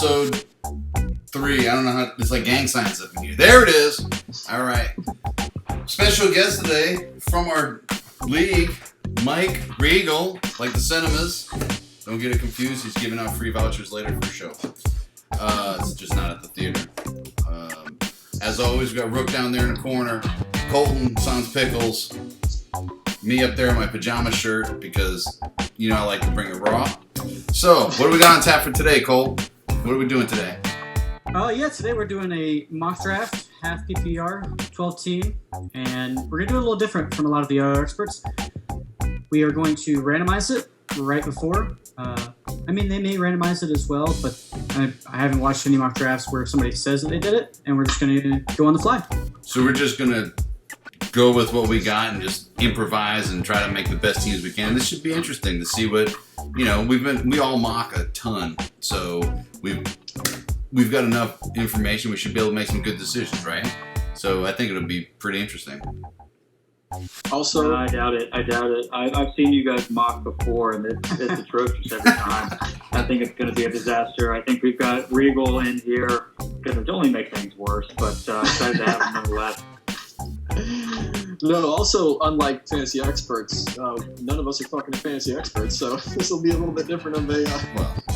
episode 3. I don't know how. It's like gang signs up in here. There it is. All right. Special guest today from our league, Mike Regal, like the cinemas. Don't get it confused. He's giving out free vouchers later for a show. It's just not at the theater. As always, we got Rook down there in the corner. Colton, Sans Pickles. Me up there in my pajama shirt because, you know, I like to bring it raw. So, what do we got on tap for today, Cole? What are we doing today? Today we're doing a mock draft, half PPR, 12 team, and we're going to do it a little different from a lot of the other experts. We are going to randomize it right before. They may randomize it as well, but I haven't watched any mock drafts where somebody says that they did it, and we're just going to go on the fly. So we're just going to go with what we got and just improvise and try to make the best teams we can. This should be interesting to see what, you know, we all mock a ton, so we've got enough information. We should be able to make some good decisions, right? So I think it'll be pretty interesting. Also, I doubt it. I've seen you guys mock before, and it's atrocious every time. I think it's going to be a disaster. I think we've got Regal in here because it only makes things worse, but excited to have him nonetheless. No, also, unlike fantasy experts, none of us are fucking fantasy experts, so this will be a little bit different of a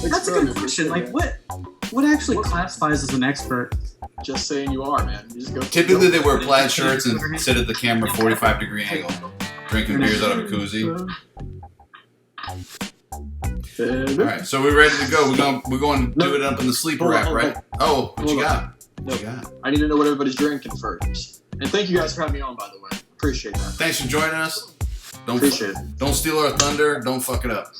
That's a good question. Like, what actually classifies as an expert? Just saying you are, man. You just go. Typically, they wear plaid shirts and sit at the camera 45-degree angle, drinking beers out of a koozie. All right, so we're ready to go. We're going to do it up in the sleeper rack, right? Oh, what you got? What you got? I need to know what everybody's drinking first. And thank you guys for having me on, by the way. Appreciate that. Thanks for joining us. Appreciate it. Don't steal our thunder. Don't fuck it up.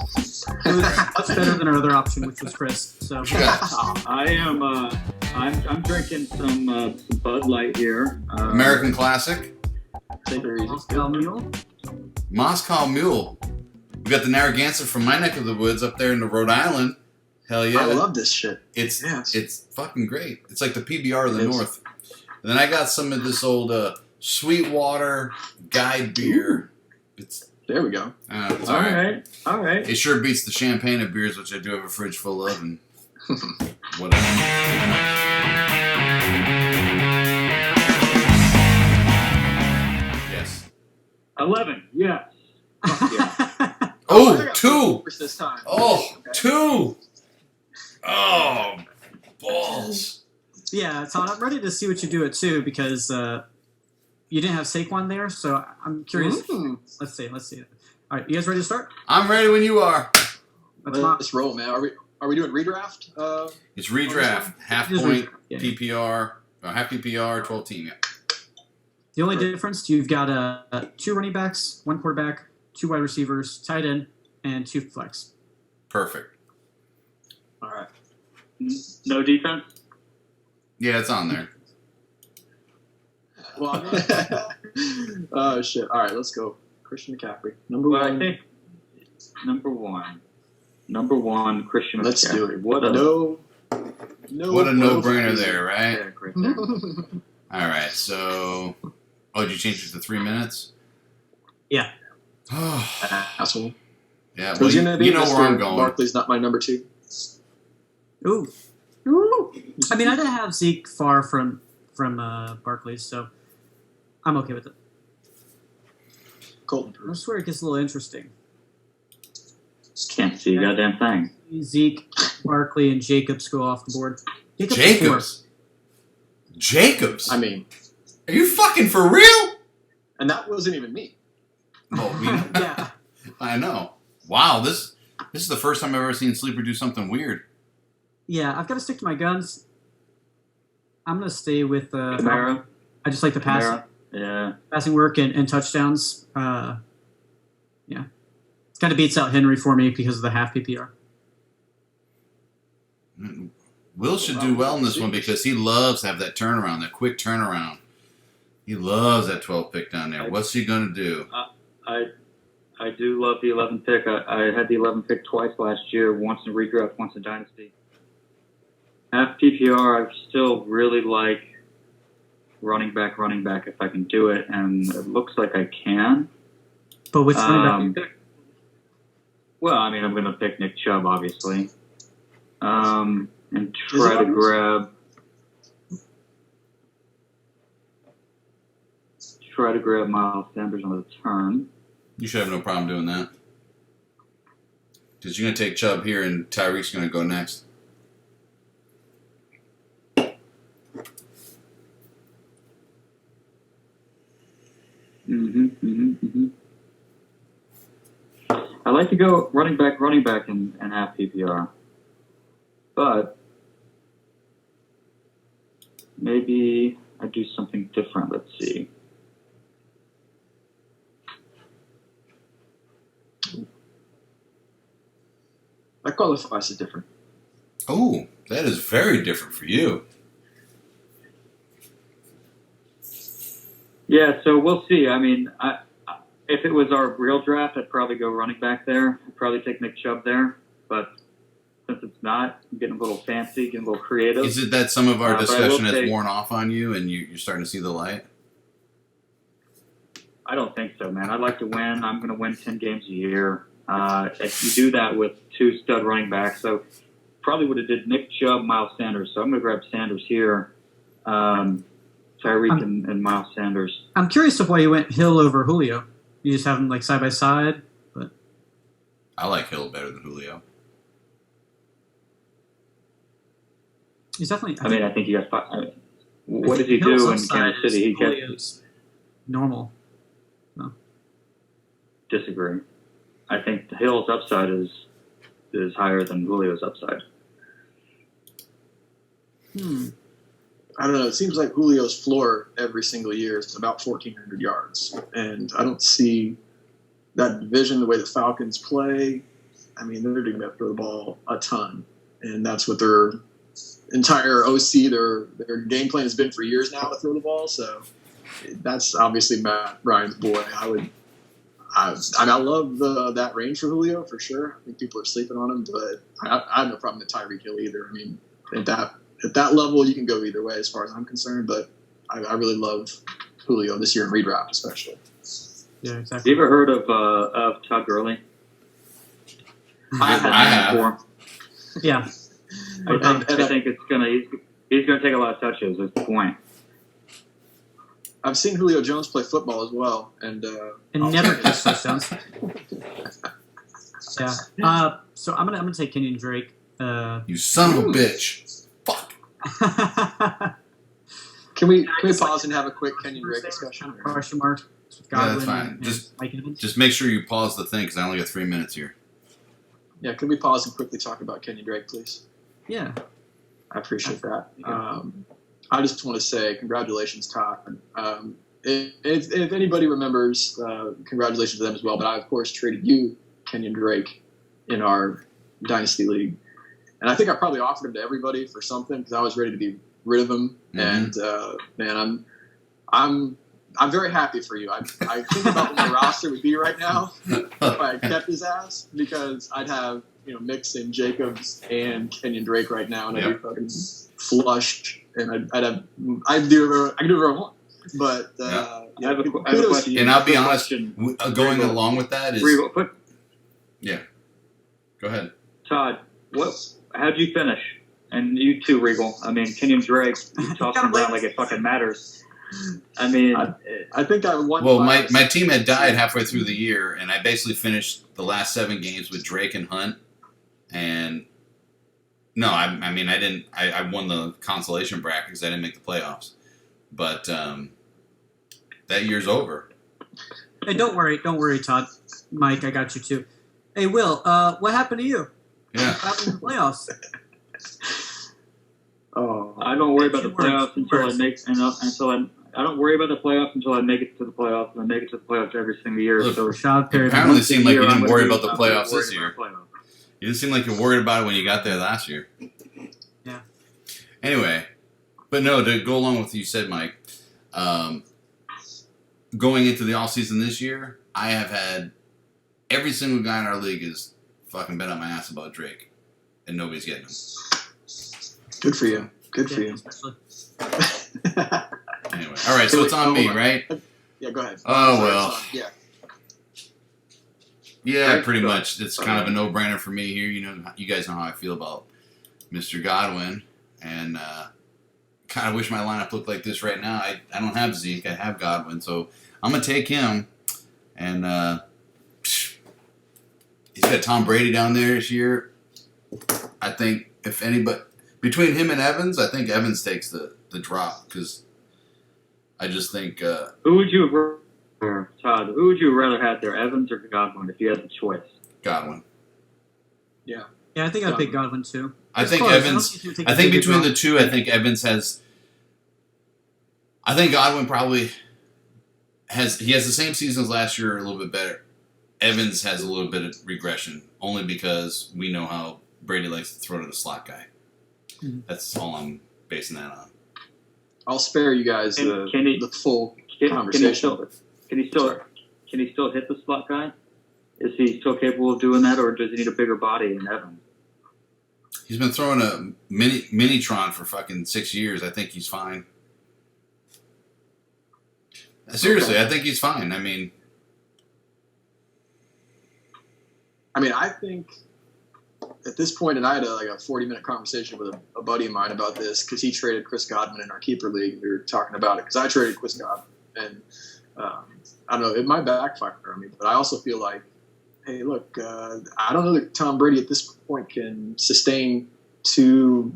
That's better than our other option, which was Chris. So what you got? I am. I'm drinking some Bud Light here. American Classic. Take it easy. Moscow Mule. Moscow Mule. We got the Narragansett from my neck of the woods up there in the Rhode Island. Hell yeah! I love this shit. It's fucking great. It's like the PBR of the North. And then I got some of this old Sweetwater Guide beer. There we go. It's all right. It sure beats the champagne of beers, which I do have a fridge full of, and whatever. Yes. 11. Yes. Yeah. Oh, 2. This time. Oh, okay. 2. Oh, balls. Yeah, Todd, I'm ready to see what you do at 2 because you didn't have Saquon there, so I'm curious. Let's see. All right, you guys ready to start? I'm ready when you are. Let's roll, man. Are we doing redraft? It's redraft, half point PPR, half PPR, 12 team. Yeah. The only difference, you've got 2 running backs, 1 quarterback, 2 wide receivers, tight end, and 2 flex. Perfect. All right. No defense? Yeah, it's on there. Well, oh, shit. All right, let's go. Christian McCaffrey. Number one. I think number one, Christian McCaffrey. Let's do it. What a no-brainer there, right? All right, so... Oh, did you change it to 3 minutes? Yeah. Asshole. Yeah, well, you know where I'm going. Barkley's not my number 2. Ooh. I mean, I didn't have Zeke far from Barkley's, so I'm okay with it. Colton. I swear it gets a little interesting. Can't see a goddamn thing. Zeke, Barkley, and Jacobs go off the board. Jacobs? I mean... Are you fucking for real? And that wasn't even me. Oh, yeah. I know. Wow, this is the first time I've ever seen Sleeper do something weird. Yeah, I've got to stick to my guns. I'm going to stay with... Kamara. I just like the passing. Yeah. Passing work and touchdowns. Yeah. It kind of beats out Henry for me because of the half PPR. Will should do well in this one because he loves to have that turnaround, that quick turnaround. He loves that 12 pick down there. What's he going to do? I do love the 11th pick. I had the 11th pick twice last year, once in redraft, once in Dynasty. Half PPR, I still really like running back if I can do it, and it looks like I can. But which running back do you pick? Well, I mean, I'm going to pick Nick Chubb, obviously. And and try to grab Miles Sanders on the turn. You should have no problem doing that. Because you're going to take Chubb here, and Tyreek's going to go next. I like to go running back, and half PPR. But maybe I do something different. Let's see. That qualifies as different. Oh, that is very different for you. Yeah, so we'll see. I mean, if it was our real draft, I'd probably go running back there. I'd probably take Nick Chubb there. But since it's not, I'm getting a little fancy, getting a little creative. Is it that some of our discussion has worn off on you and you're starting to see the light? I don't think so, man. I'd like to win. I'm going to win 10 games a year. If you do that with 2 stud running backs, so probably would have did Nick Chubb, Miles Sanders. So I'm going to grab Sanders here. Tyreek and Miles Sanders. I'm curious of why you went Hill over Julio. You just have them like side by side, but I like Hill better than Julio. he's definitely. I think you guys. What does he do in Kansas City? He gets normal. Disagree. I think Hill's upside is higher than Julio's upside. I don't know. It seems like Julio's floor every single year is about 1,400 yards. And I don't see that division, the way the Falcons play. I mean, they're going to throw the ball a ton. And that's what their entire OC, their game plan has been for years now, to throw the ball. So that's obviously Matt Ryan's boy. I love that range for Julio, for sure. I think people are sleeping on him, but I have no problem with Tyreek Hill either. I mean, at that level, you can go either way as far as I'm concerned, but I really love Julio this year in redraft especially. Yeah, exactly. Have you ever heard of Todd Gurley? I have. Yeah. I think he's gonna take a lot of touches. That's the point. I've seen Julio Jones play football as well, and never catch touchdowns. Yeah. So I'm gonna take Kenyon Drake. You son of a bitch. Fuck. Can we pause and have a quick Kenyon Drake discussion? Question mark. Yeah, that's fine. Just make sure you pause the thing because I only got 3 minutes here. Yeah, can we pause and quickly talk about Kenyon Drake, please? Yeah. I appreciate that. I just want to say congratulations, Todd. If anybody remembers, congratulations to them as well. But I, of course, traded you, Kenyon Drake, in our Dynasty League. And I think I probably offered him to everybody for something because I was ready to be rid of him. Mm-hmm. And, man, I'm very happy for you. I think about what my roster would be right now if I kept his ass, because I'd have Mixon, Jacobs, and Kenyon Drake right now, and I'd be fucking flushed, and I can do whatever I want. But I have a question. And I'll be honest, going along with that is yeah. Go ahead, Todd. How'd you finish? And you too, Regal. I mean, Kenyon Drake, you toss him around like it fucking matters. I mean, I think I won. Well, my team had died halfway through the year, and I basically finished the last 7 games with Drake and Hunt. And no, I mean, I didn't. I won the consolation bracket because I didn't make the playoffs. But that year's over. Hey, don't worry, Todd. Mike, I got you too. Hey, Will, what happened to you? Yeah. What happened in the playoffs? I don't worry about the playoffs until I don't worry about the playoffs until I make it to the playoffs, and I make it to the playoffs every single year. Look, so apparently, it seemed like you didn't worry about the playoffs this year. You didn't seem like you worried about it when you got there last year. Yeah. Anyway, but no, to go along with what you said, Mike, going into the offseason this year, I have had every single guy in our league is fucking been on my ass about Drake, and nobody's getting him. Good for you. Good for you. Especially. Anyway, all right, so it's on me, right? Yeah, go ahead. Oh, well. Yeah. Yeah, pretty much. It's kind of a no-brainer for me here. You guys know how I feel about Mr. Godwin, and kind of wish my lineup looked like this right now. I don't have Zeke, I have Godwin, so I'm gonna take him. And he's got Tom Brady down there this year. I think if anybody between him and Evans, I think Evans takes the drop because I just think. Who would you rather, Todd? Who would you rather have there, Evans or Godwin, if you had the choice? Godwin. Yeah, I think I'd pick Godwin too. I think Evans. I think between the two, I think Evans has. I think Godwin probably has. He has the same season as last year, a little bit better. Evans has a little bit of regression, only because we know how Brady likes to throw to the slot guy. Mm-hmm. That's all I'm basing that on. I'll spare you guys the full conversation. Can he still hit the slot guy? Is he still capable of doing that, or does he need a bigger body than Evans? He's been throwing a Minitron for fucking 6 years. I think he's fine. Seriously, okay. I think he's fine. I think at this point, and I had a 40-minute conversation with a buddy of mine about this because he traded Chris Godwin in our keeper league. We were talking about it because I traded Chris Godwin, and I don't know, it might backfire on me, but I also feel like, hey, look, I don't know that Tom Brady at this point can sustain 2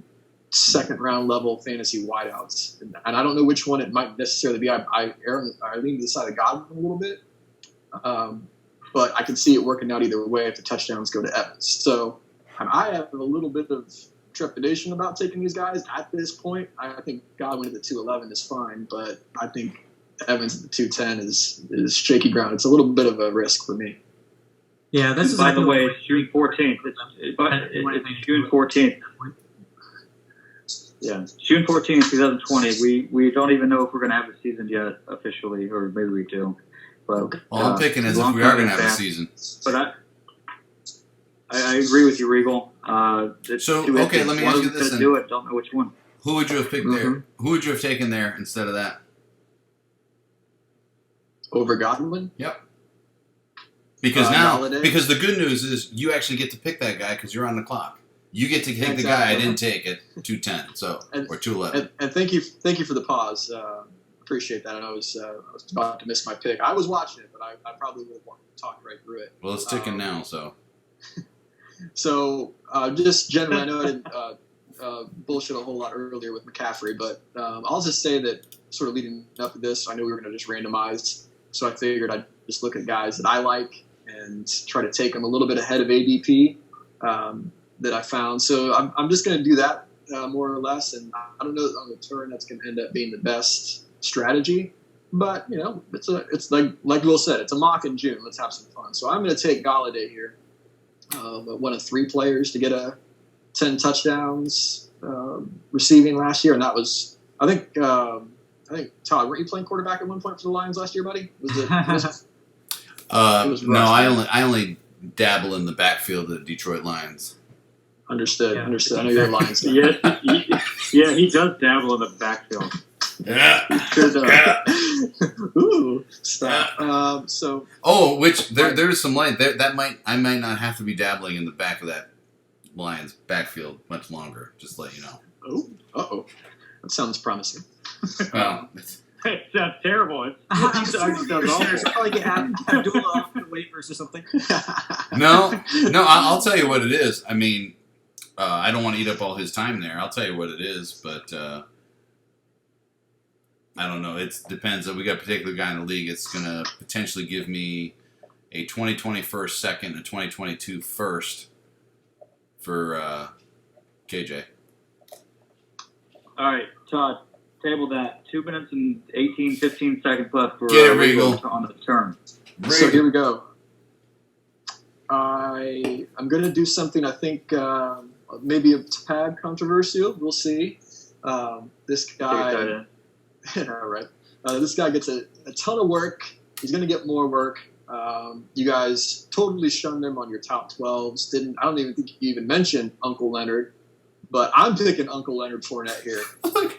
second-round level fantasy wideouts, and I don't know which one it might necessarily be. I lean to the side of Godwin a little bit. But I can see it working out either way if the touchdowns go to Evans. So I have a little bit of trepidation about taking these guys at this point. I think Godwin at the 211 is fine, but I think Evans at the 210 is shaky ground. It's a little bit of a risk for me. Yeah, that's by the way, it's June 14th. It's June 14th. Yeah, June 14th, 2020. We don't even know if we're going to have a season yet officially, or maybe we do. But, I'm picking as if we are going to have a season. But I agree with you, Regal. So, okay, let me ask you this then. Do it. Don't know which one. Who would you have picked there? Who would you have taken there instead of that? Over Godwin? Yep. Because because the good news is you actually get to pick that guy because you're on the clock. You get to take the guy I didn't take at 210, or 211. And thank you for the pause. Appreciate that. And I was about to miss my pick. I was watching it, but I probably would have wanted to talk right through it. Well, it's ticking now, so. So, just generally, I know I didn't bullshit a whole lot earlier with McCaffrey, but I'll just say that sort of leading up to this, I knew we were going to just randomize, so I figured I'd just look at guys that I like and try to take them a little bit ahead of ADP that I found. So I'm just going to do that more or less, and I don't know on the turn that's going to end up being the best strategy, but it's like Will said, it's a mock in June. Let's have some fun. So I'm going to take Galladay here, one of 3 players to get 10 touchdowns receiving last year, and that was I think Todd, weren't you playing quarterback at one point for the Lions last year, buddy? Was it no, I only dabble in the backfield of the Detroit Lions. Understood. I know you're a Lions guy. Yeah, he does dabble in the backfield. Yeah. Ooh, stop. There's some light there. I might not have to be dabbling in the back of that Lions backfield much longer. Just to let you know. Oh, that sounds promising. Well, it sounds terrible. Probably get Abdullah off the waivers or something. No, I'll tell you what it is. I mean, I don't want to eat up all his time there. I'll tell you what it is, but I don't know. It depends. We got a particular guy in the league. It's going to potentially give me a 2020 first, second, a 2022 first for KJ. All right, Todd, table that. 2 minutes and 15 seconds left for Regal on the turn. So here we go. I'm going to do something I think maybe a tad controversial. We'll see. This guy... All right. This guy gets a ton of work. He's going to get more work. You guys totally shunned him on your top 12s. I don't even think you even mentioned Uncle Leonard, but I'm picking Uncle Leonard Fournette here.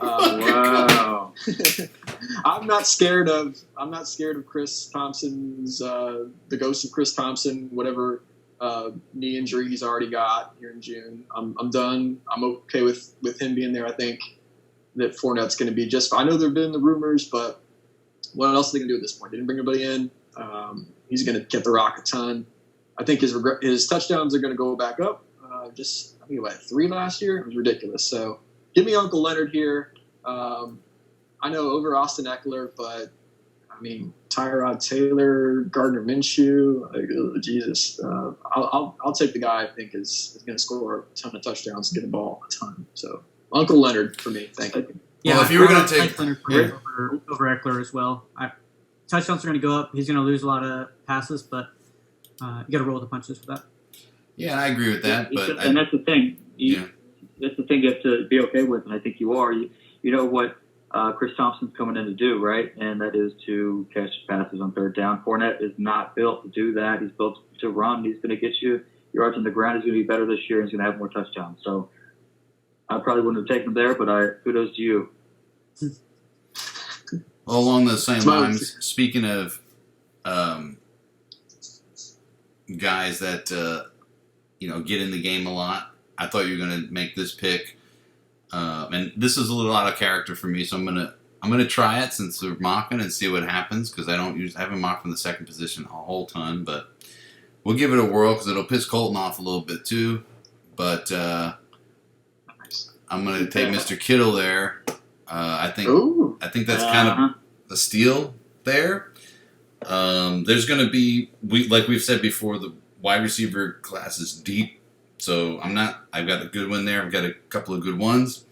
Wow. I'm not scared of Chris Thompson's the ghost of Chris Thompson, whatever knee injury he's already got here in June. I'm done. I'm okay with him being there. I think that Fournette's going to be just fine. I know there have been the rumors, but what else are they going to do at this point? They didn't bring anybody in. He's going to get the rock a ton. I think his touchdowns are going to go back up. I think he had 3 last year. It was ridiculous. So give me Uncle Leonard here. I know over Austin Eckler, but I mean Tyrod Taylor, Gardner Minshew. Jesus, I'll take the guy I think is going to score a ton of touchdowns and get the ball a ton. So Uncle Leonard for me. Thank you. Yeah, well, if you were going to take Leonard over Eckler as well. Touchdowns are going to go up. He's going to lose a lot of passes, but you got to roll with the punches for that. Yeah, I agree with that. But and that's the thing. That's the thing you have to be okay with, and I think you are. You know what Chris Thompson's coming in to do, right? And that is to catch passes on third down. Fournette is not built to do that. He's built to run. He's going to get you yards on the ground. He's going to be better this year. He's going to have more touchdowns. So I probably wouldn't have taken him there, but kudos to you. Well, along those same lines, speaking of guys that get in the game a lot, I thought you were going to make this pick, and this is a little out of character for me, so I'm gonna try it since we're mocking and see what happens because I haven't mocked from the second position a whole ton, but we'll give it a whirl because it'll piss Colton off a little bit too. But I'm gonna take Mr. Kittle there. I think that's kind of a steal there. There's going to be, like we've said before, the wide receiver class is deep. So I've got a good one there. I've got a couple of good ones.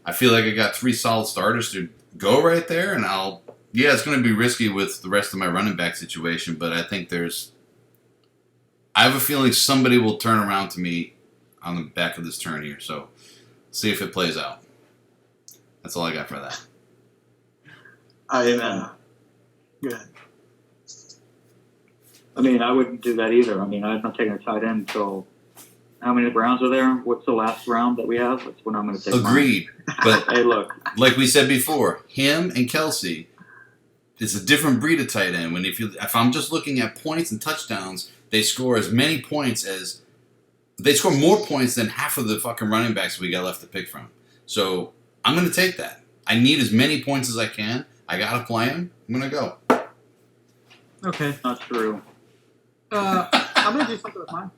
I feel like I got 3 solid starters to go right there. And it's going to be risky with the rest of my running back situation. But I think I have a feeling somebody will turn around to me on the back of this turn here. So see if it plays out. That's all I got for that. Good. I mean, I wouldn't do that either. I mean, I'm not taking a tight end until how many rounds are there? What's the last round that we have? That's when I'm going to take Agreed. But hey, look. Like we said before, him and Kelsey is a different breed of tight end. If I'm just looking at points and touchdowns, they score more points than half of the fucking running backs we got left to pick from. So I'm going to take that. I need as many points as I can. I got to play him. I'm going to go. Okay. Not true. I'm going to do something with mine.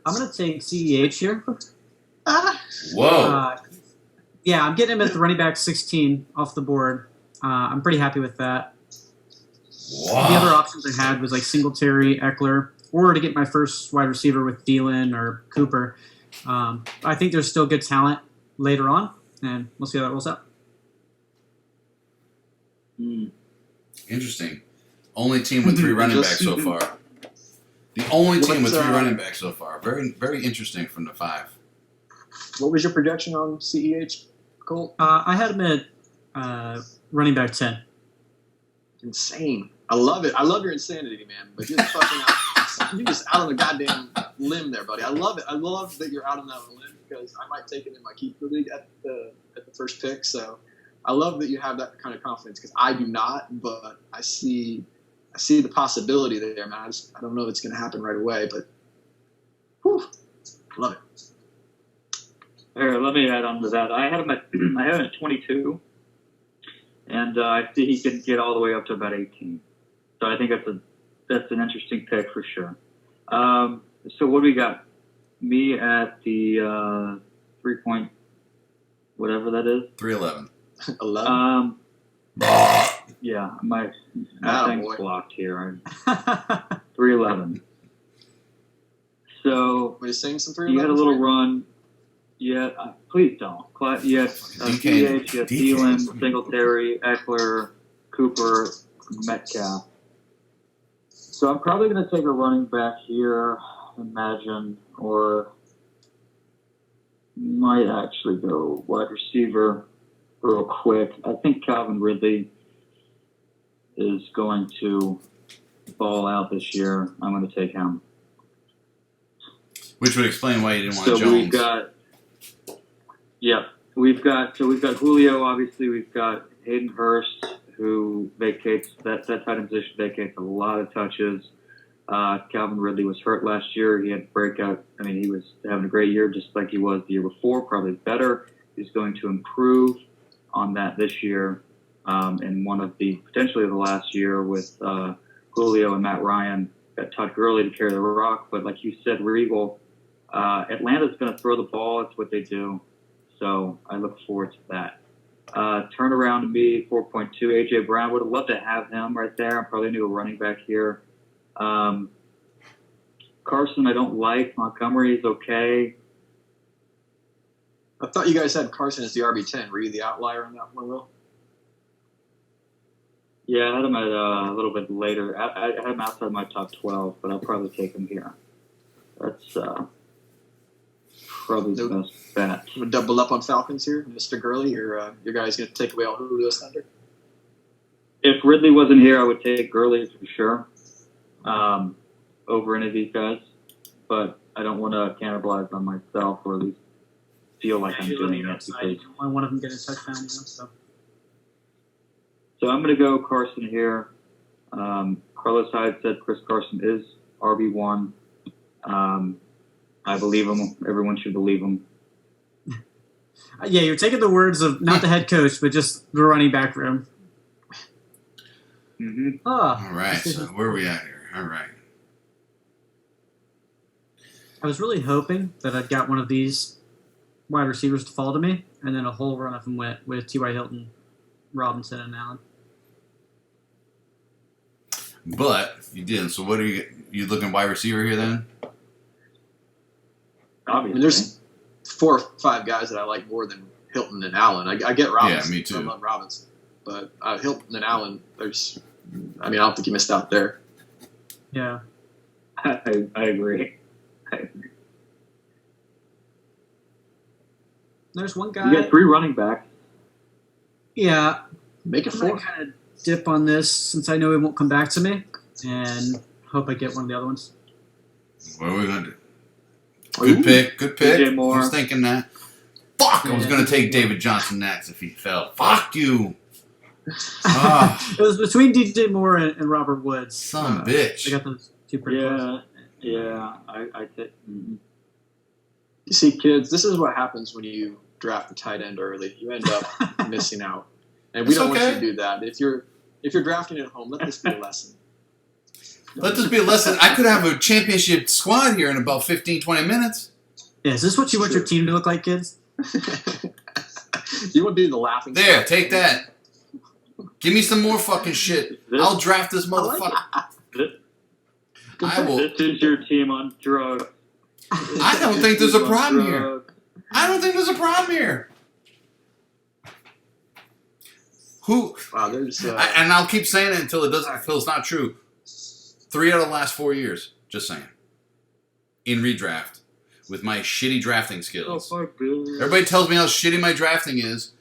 I'm going to take CEH here. Whoa. Yeah, I'm getting him at the running back 16 off the board. I'm pretty happy with that. Wow. The other options I had was like Singletary, Eckler, or to get my first wide receiver with Thielen or Cooper. I think there's still good talent later on, and we'll see how that rolls out. Interesting. Only team with 3 running backs so far. The only team with 3 running backs so far. Very, very interesting from the 5. What was your projection on CEH, Colt? I had him at running back 10. Insane. I love it. I love your insanity, man. But you're you're just out on a goddamn limb there, buddy. I love it. I love that you're out on that limb because I might take it in my keeper league at the first pick. So I love that you have that kind of confidence because I do not, but I see the possibility there, man. I don't know if it's going to happen right away, but love it. Here, let me add on to that. I had him at 22, and I see he can get all the way up to about 18. So I think that's an interesting pick for sure. So what do we got? Me at the 3 point, whatever that is. 311. 11. Yeah, my thing's boy. blocked here. 311. So Want to sing some 311? you had a little run. Yeah, please don't. You had CH, you had Thielen, Singletary, Eckler, Cooper, Metcalf. So I'm probably going to take a running back here, imagine, or might actually go wide receiver real quick. I think Calvin Ridley is going to ball out this year. I'm going to take him. Which would explain why you didn't want So Jones. we've got Julio, obviously. We've got Hayden Hurst, who vacates that tight end position, vacates a lot of touches. Calvin Ridley was hurt last year. He had breakout. I mean, he was having a great year, just like he was the year before, probably better. He's going to improve on that this year. And potentially the last year with Julio and Matt Ryan, got Todd Gurley to carry the rock. But like you said, Regal, Atlanta's going to throw the ball. It's what they do. So I look forward to that. Turnaround to me, 4.2. A.J. Brown, would have loved to have him right there. I probably knew a running back here. Carson, I don't like. Montgomery is okay. I thought you guys had Carson as the RB10. Were you the outlier on that one, Will? Yeah, I had him at a little bit later. I had him outside my top 12, but I'll probably take him here. That's probably the best bet. We'll double up on Falcons here, Mr. Gurley. Your guys going to take away all Julio's thunder? If Ridley wasn't here, I would take Gurley for sure over any of these guys. But I don't want to cannibalize on myself, or at least feel like I'm doing it. I want one of them get a touchdown. So I'm going to go Carson here. Carlos Hyde said Chris Carson is RB1. I believe him. Everyone should believe him. Yeah, you're taking the words of not the head coach, but just the running back room. Mm-hmm. All right, so where are we at here? All right. I was really hoping that I'd got one of these wide receivers to fall to me, and then a whole run of them went with T.Y. Hilton, Robinson, and Allen. But you didn't. So what are you looking wide receiver here then? Obviously. I mean, there's 4 or 5 guys that I like more than Hilton and Allen. I get Robinson. Yeah, me too. I love Robinson. But Hilton and Allen, I don't think you missed out there. Yeah. I agree. There's one guy. You got 3 running backs. Yeah. Make it I'm 4. going to kind of dip on this since I know he won't come back to me, and hope I get one of the other ones. What are we going to do? Good pick. Good pick. DJ Moore. I was thinking that. Fuck! I was going to take David Johnson next if he fell. Fuck you! It was between DJ Moore and Robert Woods. Son of a bitch. I got those 2 pretty close. Yeah. I think. Mm-hmm. You see, kids, this is what happens when you draft a tight end early. You end up missing out. And we don't want you to do that. If you're drafting at home, let this be a lesson. Let this be a lesson. I could have a championship squad here in about 15, 20 minutes. Yeah, is this what you want your team to look like, kids? You want to be the laughing There, stock. take that. Give me some more fucking shit. I'll draft this motherfucker. I will. This is your team on drugs. I don't think there's a problem here. I don't think there's a problem here. Who? Wow, there's. And I'll keep saying it until it's not true. 3 out of the last 4 years. Just saying. In redraft. With my shitty drafting skills. Everybody tells me how shitty my drafting is.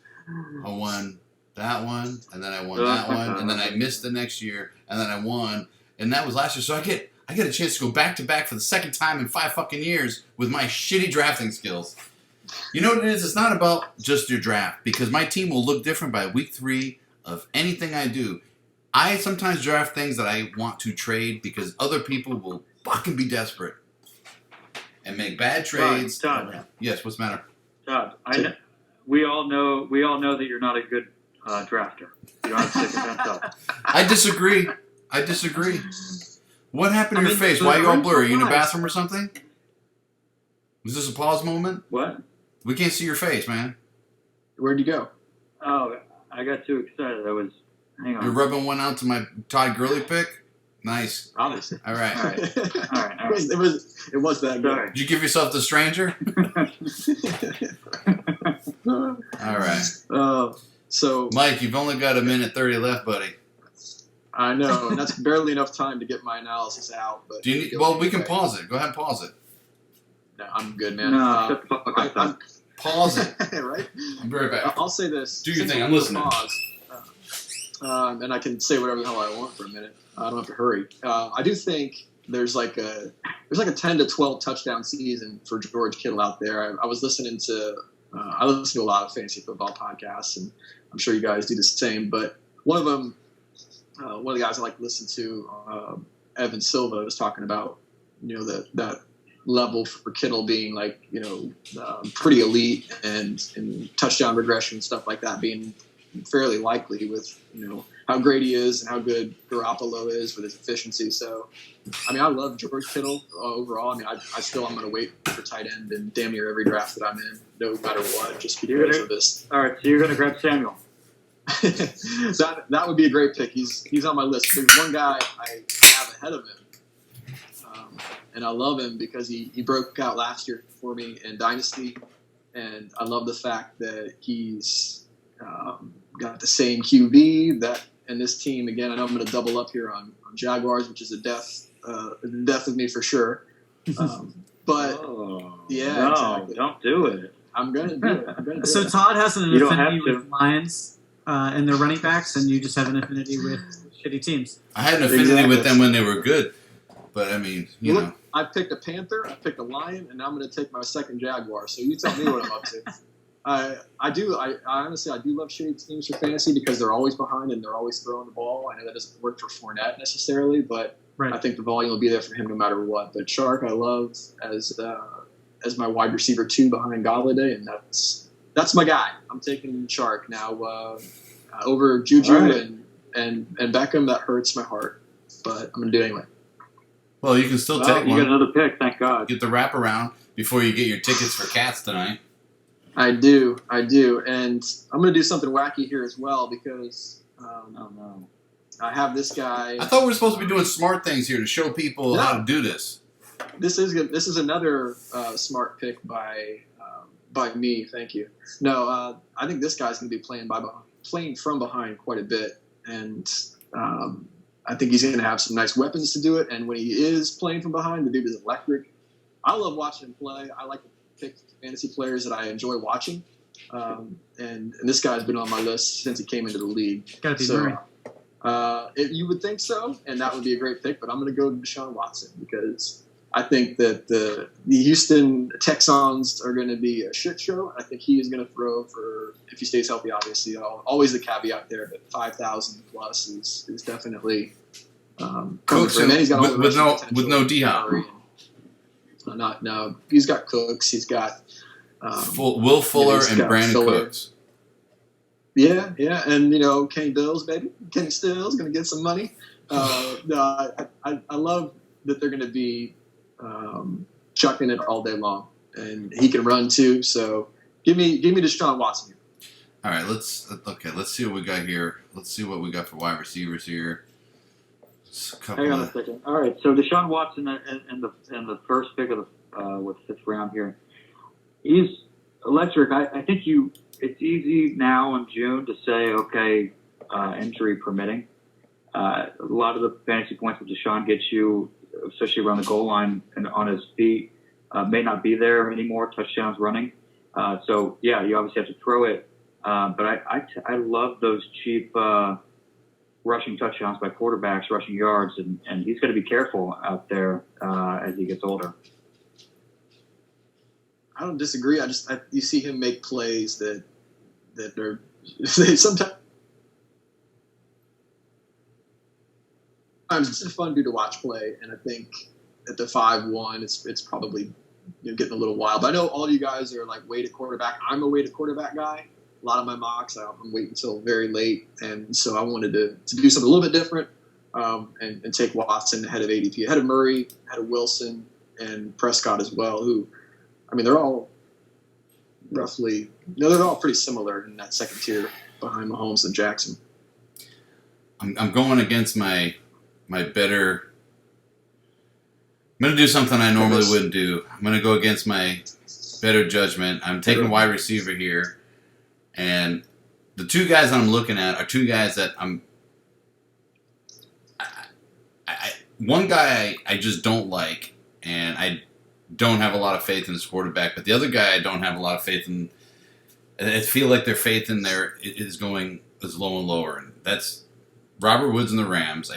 I won that one, and then I won that one, and then I missed the next year, and then I won, and that was last year. So I get a chance to go back to back for the second time in 5 fucking years with my shitty drafting skills. You know what it is? It's not about just your draft, because my team will look different by week 3 of anything I do. I sometimes draft things that I want to trade because other people will fucking be desperate and make bad trades. Todd. Yes, what's the matter? Todd, we all know that you're not a good drafter. You don't have to stick with that. I disagree. What happened to your face? Why are you all blurry? Are you in a bathroom or something? Was this a pause moment? What? We can't see your face, man. Where'd you go? Oh, I got too excited. Hang on. You're rubbing one out to my Todd Gurley pick? Nice. Obviously. All right. All right. It was that good. Sorry. Did you give yourself to stranger? All right. So Mike, you've only got 1:30 left, buddy. I know, and that's barely enough time to get my analysis out. But Do you need, well, we can pause it. Go ahead and pause it. No, I'm good, man. No, shut the fuck up. Pause it. Right? I'll be right back. I'll say this. Do your Since thing. we're I'm listening. Pause, and I can say whatever the hell I want for a minute. I don't have to hurry. I do think there's like a 10 to 12 touchdown season for George Kittle out there. I was listening to I listen to a lot of fantasy football podcasts, and I'm sure you guys do the same. But one of them, one of the guys I like to listen to Evan Silva was talking about, that level for Kittle being like, pretty elite and touchdown regression and stuff like that being fairly likely with, how great he is and how good Garoppolo is with his efficiency. So, I mean, I love George Kittle overall. I mean, I'm going to wait for tight end in damn near every draft that I'm in, no matter what, just because of this. All right, so you're going to grab Samuel. That would be a great pick. He's on my list. There's one guy I have ahead of him, and I love him because he broke out last year for me in Dynasty, and I love the fact that he's got the same QB that. And this team, again, I know I'm going to double up here on Jaguars, which is a death of me for sure. But yeah, no, exactly. Don't do it. I'm going to do it. So Todd has an You don't affinity have to. with Lions and their running backs, and you just have an affinity with shitty teams. I had an affinity with them when they were good, but I mean, you know. I picked a Panther, I picked a Lion, and now I'm going to take my second Jaguar. So you tell me what I'm up to. I honestly do love shitty teams for fantasy because they're always behind and they're always throwing the ball. I know that doesn't work for Fournette necessarily, but right. I think the volume will be there for him no matter what. But Shark, I love as my wide receiver 2 behind Golladay, and that's my guy. I'm taking Shark now over Juju right. and Beckham. That hurts my heart, but I'm gonna do it anyway. Well, you can still take you one. got another pick, thank God. Get the wraparound before you get your tickets for Cats tonight. I do, and I'm going to do something wacky here as well because I have this guy. I thought we were supposed to be doing smart things here to show people how to do this. This is another smart pick by me. Thank you. No, I think this guy's going to be playing from behind quite a bit, and I think he's going to have some nice weapons to do it. And when he is playing from behind, the dude is electric. I love watching him play. I like to pick fantasy players that I enjoy watching, and this guy's been on my list since he came into the league. Gotta be Murray. You would think so, and that would be a great pick. But I'm going to go Deshaun Watson because I think that the Houston Texans are going to be a shit show. I think he is going to throw for, if he stays healthy, obviously. Always the caveat there, but 5,000 plus is definitely Cooks and then he's got all the with no potential. D-Hop. No, he's got Cooks. He's got Will Fuller he's and got Brandon Fuller. Cooks. Yeah, and Kenny Stills, baby. Kenny Stills going to get some money. No, I love that they're going to be chucking it all day long, and he can run too. So give me Deshaun Watson here. All right, let's see what we got here. Let's see what we got for wide receivers here. Hang on a second. All right, so Deshaun Watson in the first pick of the fifth round here, he's electric. I think it's easy now in June to say, okay, injury permitting. A lot of the fantasy points that Deshaun gets you, especially around the goal line and on his feet, may not be there anymore. Touchdowns running. So yeah, you obviously have to throw it. But I love those cheap rushing touchdowns by quarterbacks, rushing yards, and he's going to be careful out there as he gets older. I don't disagree. You see him make plays that are sometimes it's a fun dude to watch play, and I think at the 5-1, it's probably getting a little wild. But I know all of you guys are like weighted quarterback. I'm a weighted quarterback guy. A lot of my mocks, I'm waiting until very late, and so I wanted to do something a little bit different and take Watson ahead of ADP, ahead of Murray, ahead of Wilson, and Prescott as well, who, I mean, they're all roughly, they're all pretty similar in that second tier behind Mahomes and Jackson. I'm going against my better. I'm going to do something I normally wouldn't do. I'm going to go against my better judgment. I'm taking a wide receiver here. And the two guys that I'm looking at are two guys that one guy I just don't like, and I don't have a lot of faith in his quarterback. But the other guy I don't have a lot of faith in. I feel like their faith in there is going as low and lower, and that's Robert Woods and the Rams.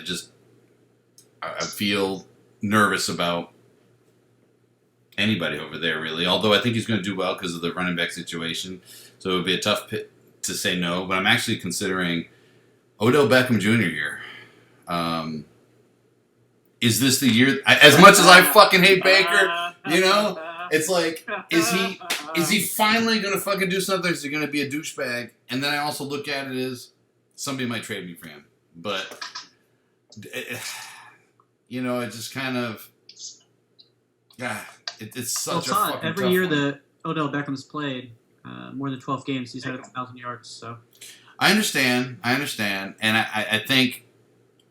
I feel nervous about anybody over there, really. Although I think he's going to do well because of the running back situation. So it would be a tough pick to say no. But I'm actually considering Odell Beckham Jr. here. is this the year? As much as I fucking hate Baker, you know, it's like, is he finally gonna fucking do something? Is he gonna be a douchebag? And then I also look at it as somebody might trade me for him, but you know, it just kind of, it's such a fucking every tough year one. that Odell Beckham's played more than 12 games, he's had 1,000 yards. So I understand, and I think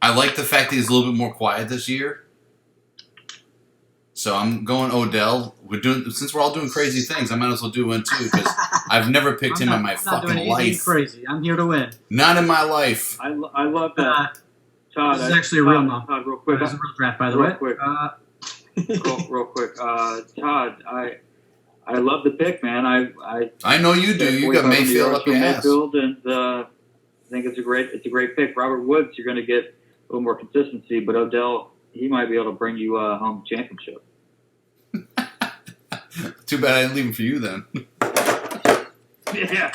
I like the fact that he's a little bit more quiet this year. So I'm going Odell. Since we're all doing crazy things, I might as well do one too because I've never picked him in my fucking life. Crazy. I'm here to win. Not in my life. I love that. Todd, this is actually a real mock. Todd, real quick. This is a real draft, by the way. Real quick. Todd, I love the pick, man. I know you do. You got Mayfield up your ass. Mayfield, and I think it's a great pick. Robert Woods, you're going to get a little more consistency, but Odell, he might be able to bring you a home championship. Too bad I didn't leave him for you then. Yeah.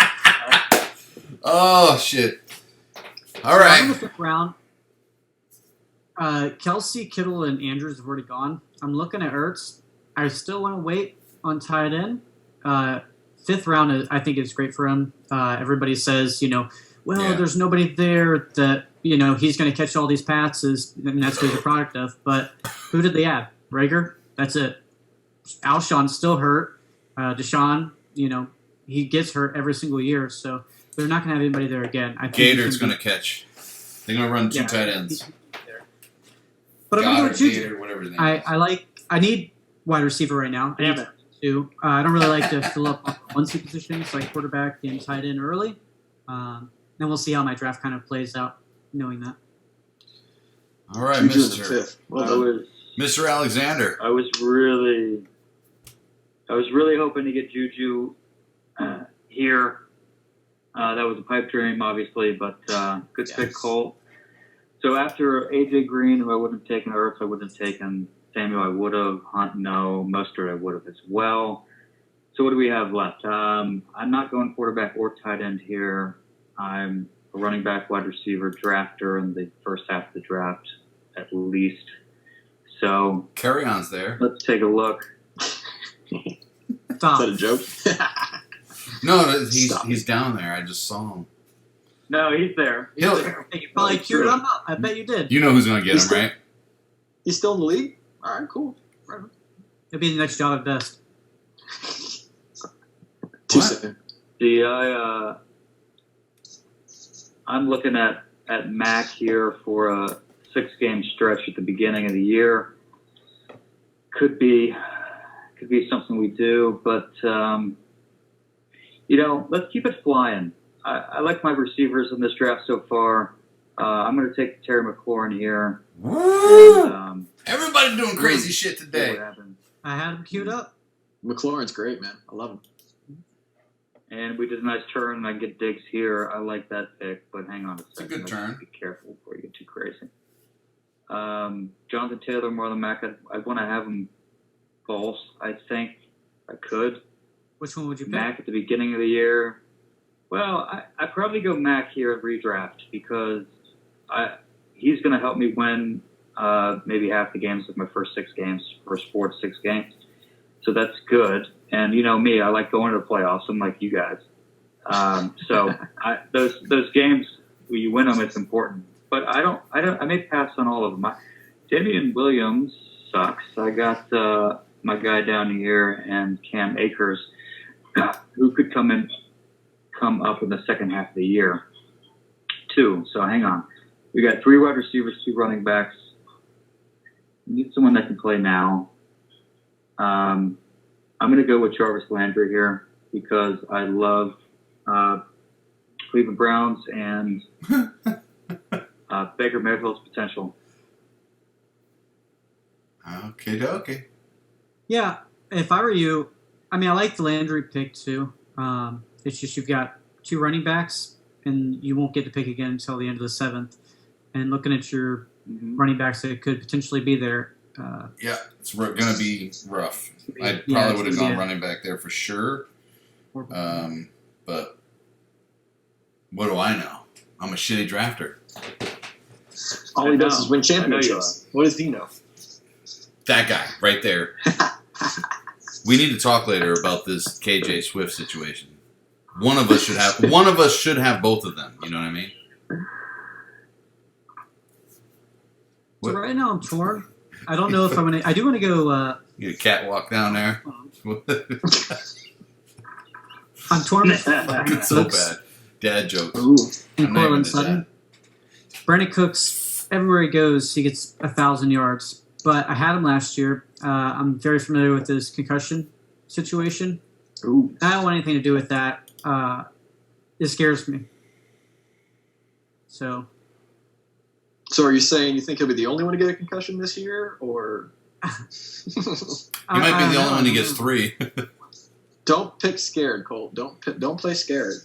Oh shit! All right. In the fifth round, Kelsey, Kittle, and Andrews have already gone. I'm looking at Ertz. I still want to wait on tight end. Fifth round, I think is great for him. Everybody says, there's nobody there that, he's going to catch all these passes, and that's who he's a product of. But who did they have? Rager? That's it. Alshon's still hurt. Deshaun, he gets hurt every single year, so they're not going to have anybody there again. I think Gator's going to catch. They're going to run two tight ends. But I'm going to choose Gator, whatever his name is. I need wide receiver right now. I need two. I don't really like to fill up on one seat positions like quarterback and tight end early. Then we'll see how my draft kind of plays out, knowing that. All right, Mr. Alexander. I was really hoping to get Juju here. That was a pipe dream, obviously, but good pick, Colt. So after A.J. Green, who I wouldn't have taken, Ertz, I wouldn't have taken. Samuel, I would have. Hunt, no. Mustard, I would have as well. So what do we have left? I'm not going quarterback or tight end here. I'm a running back, wide receiver, drafter in the first half of the draft, at least. So Carry on's there. Let's take a look. Is that a joke? No, he's down there. I just saw him. No, he's there. You probably queued him up. I bet you did. You know who's going to get him, right? He's still in the league? All right, cool. Right. It'll be the next job at best. Too soon. See, I'm looking at Mac here for a 6-game stretch at the beginning of the year. Could be something we do, but let's keep it flying. I like my receivers in this draft so far. I'm going to take Terry McLaurin here. Woo! And, everybody doing crazy shit today. I had him queued up. McLaurin's great, man. I love him. And we did a nice turn, and I get Diggs here. I like that pick, but hang on a second. It's a good turn. Be careful before you get too crazy. Jonathan Taylor, Marlon Mack, I want to have him false, I think. I could. Which one would you pick? Mack at the beginning of the year. Well, I'd probably go Mack here at redraft because he's going to help me win maybe half the games of my first 4 to 6 games. So that's good. And you know me, I like going to the playoffs. I'm like you guys. So those games where you win them, it's important. But I may pass on all of them. Damian Williams sucks. I got my guy down here and Cam Akers, who could come up in the second half of the year, too. So hang on. We got 3 wide receivers, 2 running backs. We need someone that can play now. I'm going to go with Jarvis Landry here because I love Cleveland Browns and Baker Mayfield's potential. Okay. Yeah, if I were you, I like the Landry pick too. It's just you've got 2 running backs, and you won't get to pick again until the end of the 7th. And looking at your running backs that could potentially be there. It's going to be rough. I probably would have gone running back there for sure. But what do I know? I'm a shitty drafter. All he does is win championships. What does he know? That guy right there. We need to talk later about this KJ Swift situation. One of us should have both of them. You know what I mean? So right now I'm torn. I don't know if I'm gonna. I do want to go. You get a catwalk down there. I'm torn. It's so bad. Dad jokes. Ooh. And I'm not even Cortland a Sutton. dad. Brandon Cooks, everywhere he goes, he gets 1,000 yards. But I had him last year. I'm very familiar with his concussion situation. Ooh. I don't want anything to do with that. It scares me. So are you saying you think he'll be the only one to get a concussion this year, or? He might be the only one who gets 3. Don't pick scared, Colt. Don't play scared.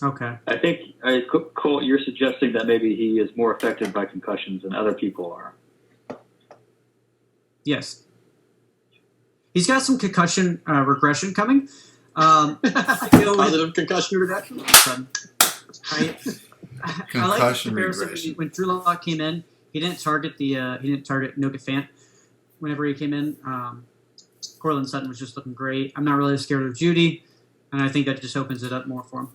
Okay. I think, Colt, you're suggesting that maybe he is more affected by concussions than other people are. Yes. He's got some concussion regression coming. Positive concussion regression? I like the comparison when Drew Lock came in. He didn't target Noah Fant whenever he came in. Cortland Sutton was just looking great. I'm not really scared of Judy, and I think that just opens it up more for him.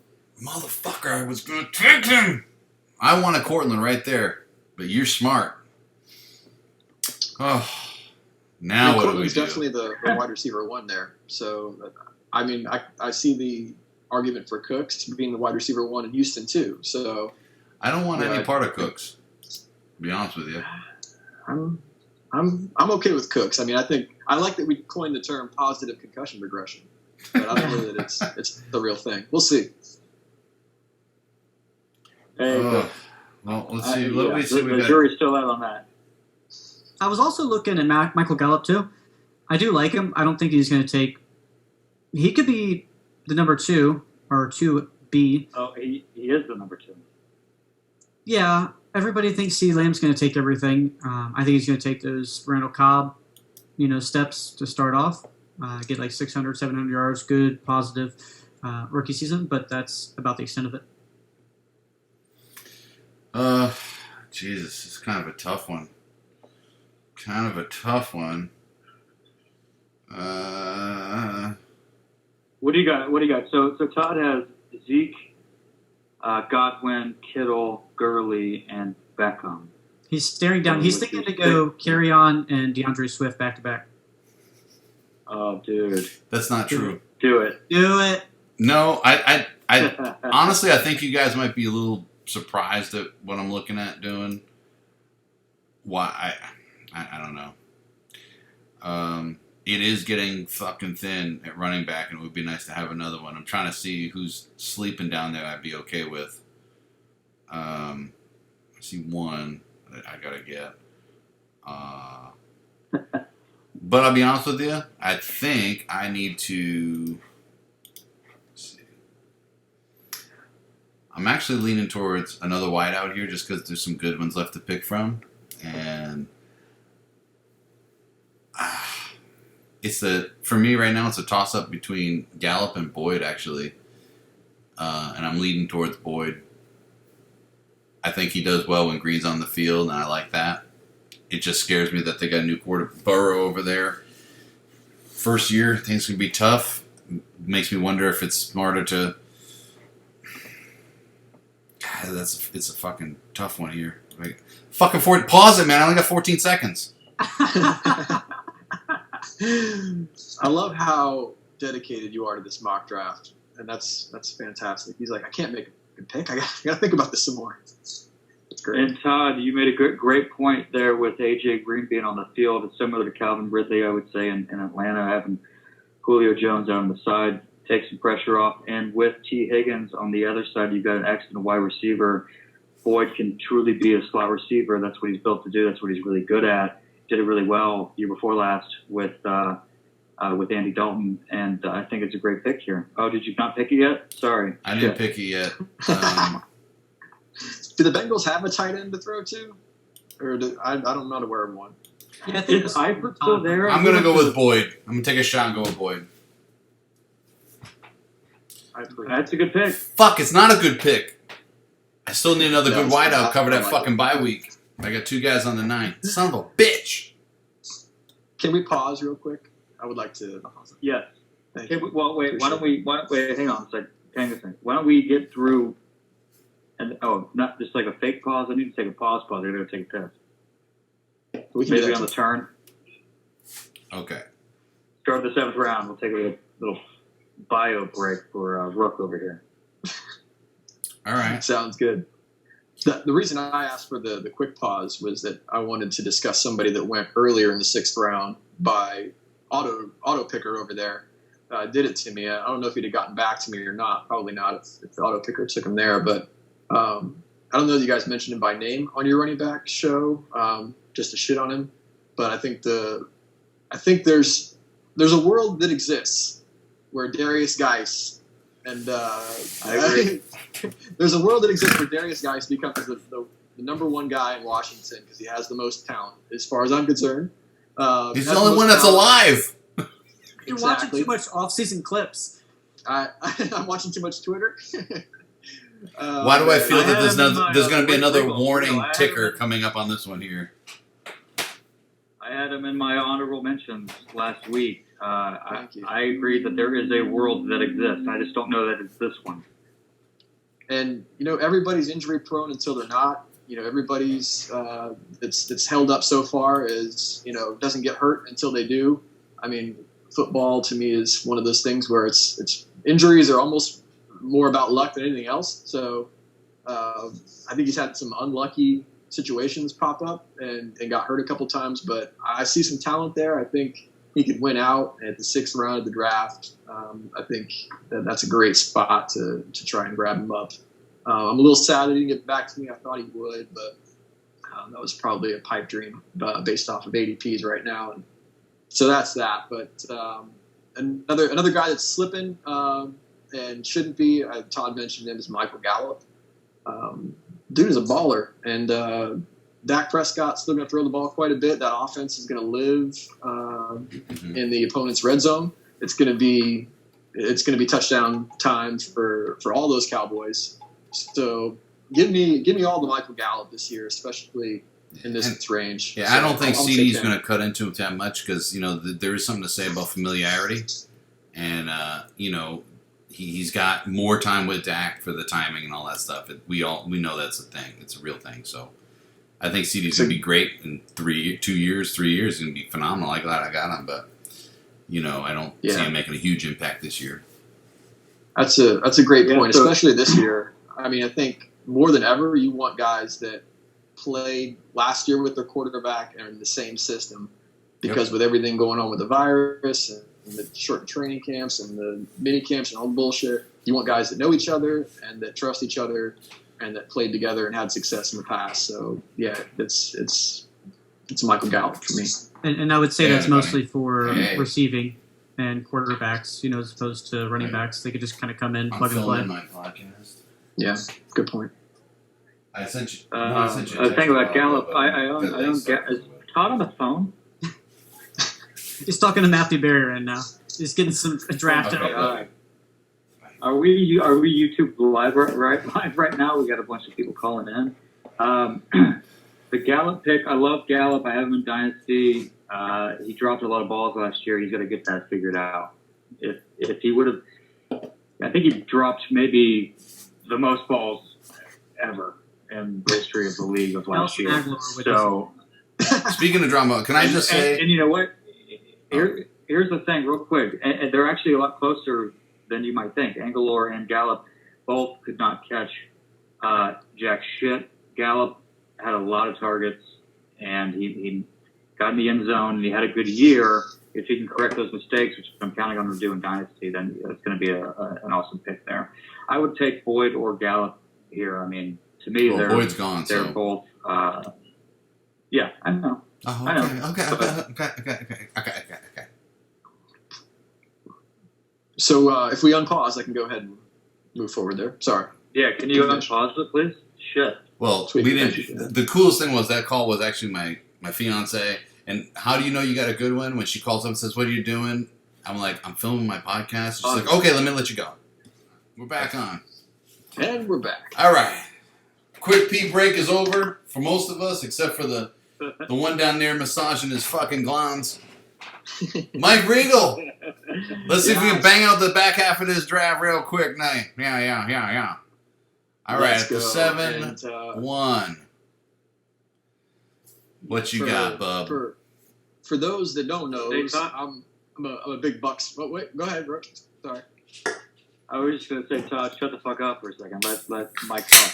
Motherfucker, I was going to take him. I want a Cortland right there, but you're smart. Oh, now what do we Cortland's do? definitely the wide receiver 1 there. So, I mean, I see the argument for Cooks being the wide receiver 1 in Houston too. So, I don't want any part of Cooks. To be honest with you, I'm okay with Cooks. I mean, I like that we coined the term positive concussion regression, but I don't know that it's the real thing. We'll see. Hey, well, let's see. Let me see. The jury's still out on that. I was also looking at Michael Gallup too. I do like him. I don't think he's going to take. He could be the number 2 or 2B. Oh, he is the number 2. Yeah, everybody thinks CeeDee Lamb's going to take everything. I think he's going to take those Randall Cobb, steps to start off. Get like 600, 700 yards, good, positive rookie season, but that's about the extent of it. Jesus, it's kind of a tough one. What do you got? So Todd has Zeke, Godwin, Kittle, Gurley, and Beckham. He's staring down. He's thinking to go carry on and DeAndre Swift back to back. Oh, dude, That's not true. do it. Do it. No, I honestly, I think you guys might be a little surprised at what I'm looking at doing. Why? I don't know. It is getting fucking thin at running back, and it would be nice to have another one. I'm trying to see who's sleeping down there I'd be okay with. I see one that I gotta get. But I'll be honest with you, I think I need to... Let's see. I'm actually leaning towards another wideout here just because there's some good ones left to pick from. And... for me right now, it's a toss-up between Gallup and Boyd, actually. And I'm leaning towards Boyd. I think he does well when Green's on the field, and I like that. It just scares me that they got a new quarterback, Burrow, over there. First year, things can be tough. Makes me wonder if it's smarter to... God, it's a fucking tough one here. Pause it, man. I only got 14 seconds. I love how dedicated you are to this mock draft, and that's fantastic. He's like, I can't make a good pick. I gotta think about this some more. That's great. And Todd, you made a great point there with AJ Green being on the field. It's similar to Calvin Ridley, I would say, in Atlanta, having Julio Jones out on the side, take some pressure off. And with T. Higgins on the other side, you've got an excellent wide receiver. Boyd can truly be a slot receiver. That's what he's built to do. That's what he's really good at. Did it really well year before last with Andy Dalton, and I think it's a great pick here. Oh, did you not pick it yet? Sorry. I didn't pick it yet. Do the Bengals have a tight end to throw to? Or I'm not aware of one. Yeah, I think Is Eifert still there? I'm going to go with Boyd. I'm going to take a shot and go with Boyd. That's a good pick. Fuck, it's not a good pick. I still need another good it's wideout not. cover that I like fucking it. bye week. I got 2 guys on the 9. Son of a bitch. Can we pause real quick? I would like to. Yes. Thank Okay, you. well, wait. Appreciate Wait. Hang on a second. Hang on a second. Why don't we get through? And not just like a fake pause. I need to take a pause. I gotta take a piss. We can do Maybe that on the turn. Okay. Start the 7th round. We'll take a little bio break for Rook over here. All right. Sounds good. The reason I asked for the quick pause was that I wanted to discuss somebody that went earlier in the 6th round by auto picker over there. Did it to me. I don't know if he'd have gotten back to me or not. Probably not if the auto picker took him there. But I don't know if you guys mentioned him by name on your running back show, just to shit on him. But I think there's a world that exists where Darius Geis and I agree. there's a world that exists where Darius Geis becomes the number one guy in Washington because he has the most talent, as far as I'm concerned. He's the only one that's alive. You're watching too much off-season clips. I'm watching too much Twitter. Why do I feel that there's going to be another legal. warning I ticker haven't- coming up on this one here? I had him in my honorable mentions last week. Thank you. I agree that there is a world that exists. I just don't know that it's this one. And everybody's injury prone until they're not. Everybody's that's held up so far is doesn't get hurt until they do. I mean, football to me is one of those things where it's injuries are almost more about luck than anything else. So I think he's had some unlucky situations pop up and got hurt a couple times, but I see some talent there. I think he could win out at the 6th round of the draft. I think that's a great spot to try and grab him up. I'm a little sad that he didn't get back to me. I thought he would, but that was probably a pipe dream based off of ADPs right now. And so that's that. But another guy that's slipping and shouldn't be, Todd mentioned him, is Michael Gallup. Dude is a baller, and Dak Prescott's still going to throw the ball quite a bit. That offense is going to live in the opponent's red zone. It's going to be touchdown times for all those Cowboys. So give me all the Michael Gallup this year, especially in this range. Yeah, so I don't think I'll CD's take going him. to cut into him that much because there is something to say about familiarity, and he's got more time with Dak for the timing and all that stuff. We know that's a thing. It's a real thing. So I think CD's going to be great in 2 years, 3 years. He's going to be phenomenal. I'm glad I got him, but I don't see him making a huge impact this year. That's a great point, so- especially this year. I mean, I think more than ever, you want guys that played last year with their quarterback and are in the same system, because with everything going on with the virus and the short training camps and the mini camps and all the bullshit, you want guys that know each other and that trust each other and that played together and had success in the past. So yeah, it's Michael Gallup for me. And I would say that's everybody. mostly for Hey. receiving and quarterbacks, as opposed to running backs. They could just kind of come in, plug and play. my podcast. Yeah, good point. I sent you. I think about Gallup. I don't get. Is Todd on the phone? He's talking to Matthew Berry right now. He's getting some draft Okay. out. All right. Are we YouTube live right now? We got a bunch of people calling in. The Gallup pick, I love Gallup. I have him in Dynasty. He dropped a lot of balls last year. He's got to get that figured out. If he would have, I think he dropped maybe the most balls ever in the history of the league of last year. So, Speaking of drama, can I just say? and you know what? Here's the thing, real quick. And they're actually a lot closer than you might think. Angelor and Gallup both could not catch jack shit. Gallup had a lot of targets, and he got in the end zone, and he had a good year. If he can correct those mistakes, which I'm counting on him to do in Dynasty, then it's going to be an awesome pick there. I would take Boyd or Gallup here. I mean, to me, Boyd's gone. they're So. both. Yeah, I know. Oh, I know. Okay. So if we unpause, I can go ahead and move forward there. Sorry. Yeah, can you unpause it, please? Shit. Well, Sweet. we didn't. The coolest thing was that call was actually my fiance. And how do you know you got a good one? When she calls up and says, "What are you doing?" I'm like, "I'm filming my podcast." She's like, "Okay, let me let you go." We're back on. And we're back. All right. Quick pee break is over for most of us, except for the one down there massaging his fucking glands. Mike Regal. Let's see if we can bang out the back half of this draft real quick. Yeah. All right, at the 7-1. What you got, bub? For those that don't know, Hey, I'm a big Bucks. Oh, wait, go ahead, Brooke. Sorry. I was just gonna say, Todd, shut the fuck up for a second. Let Mike talk.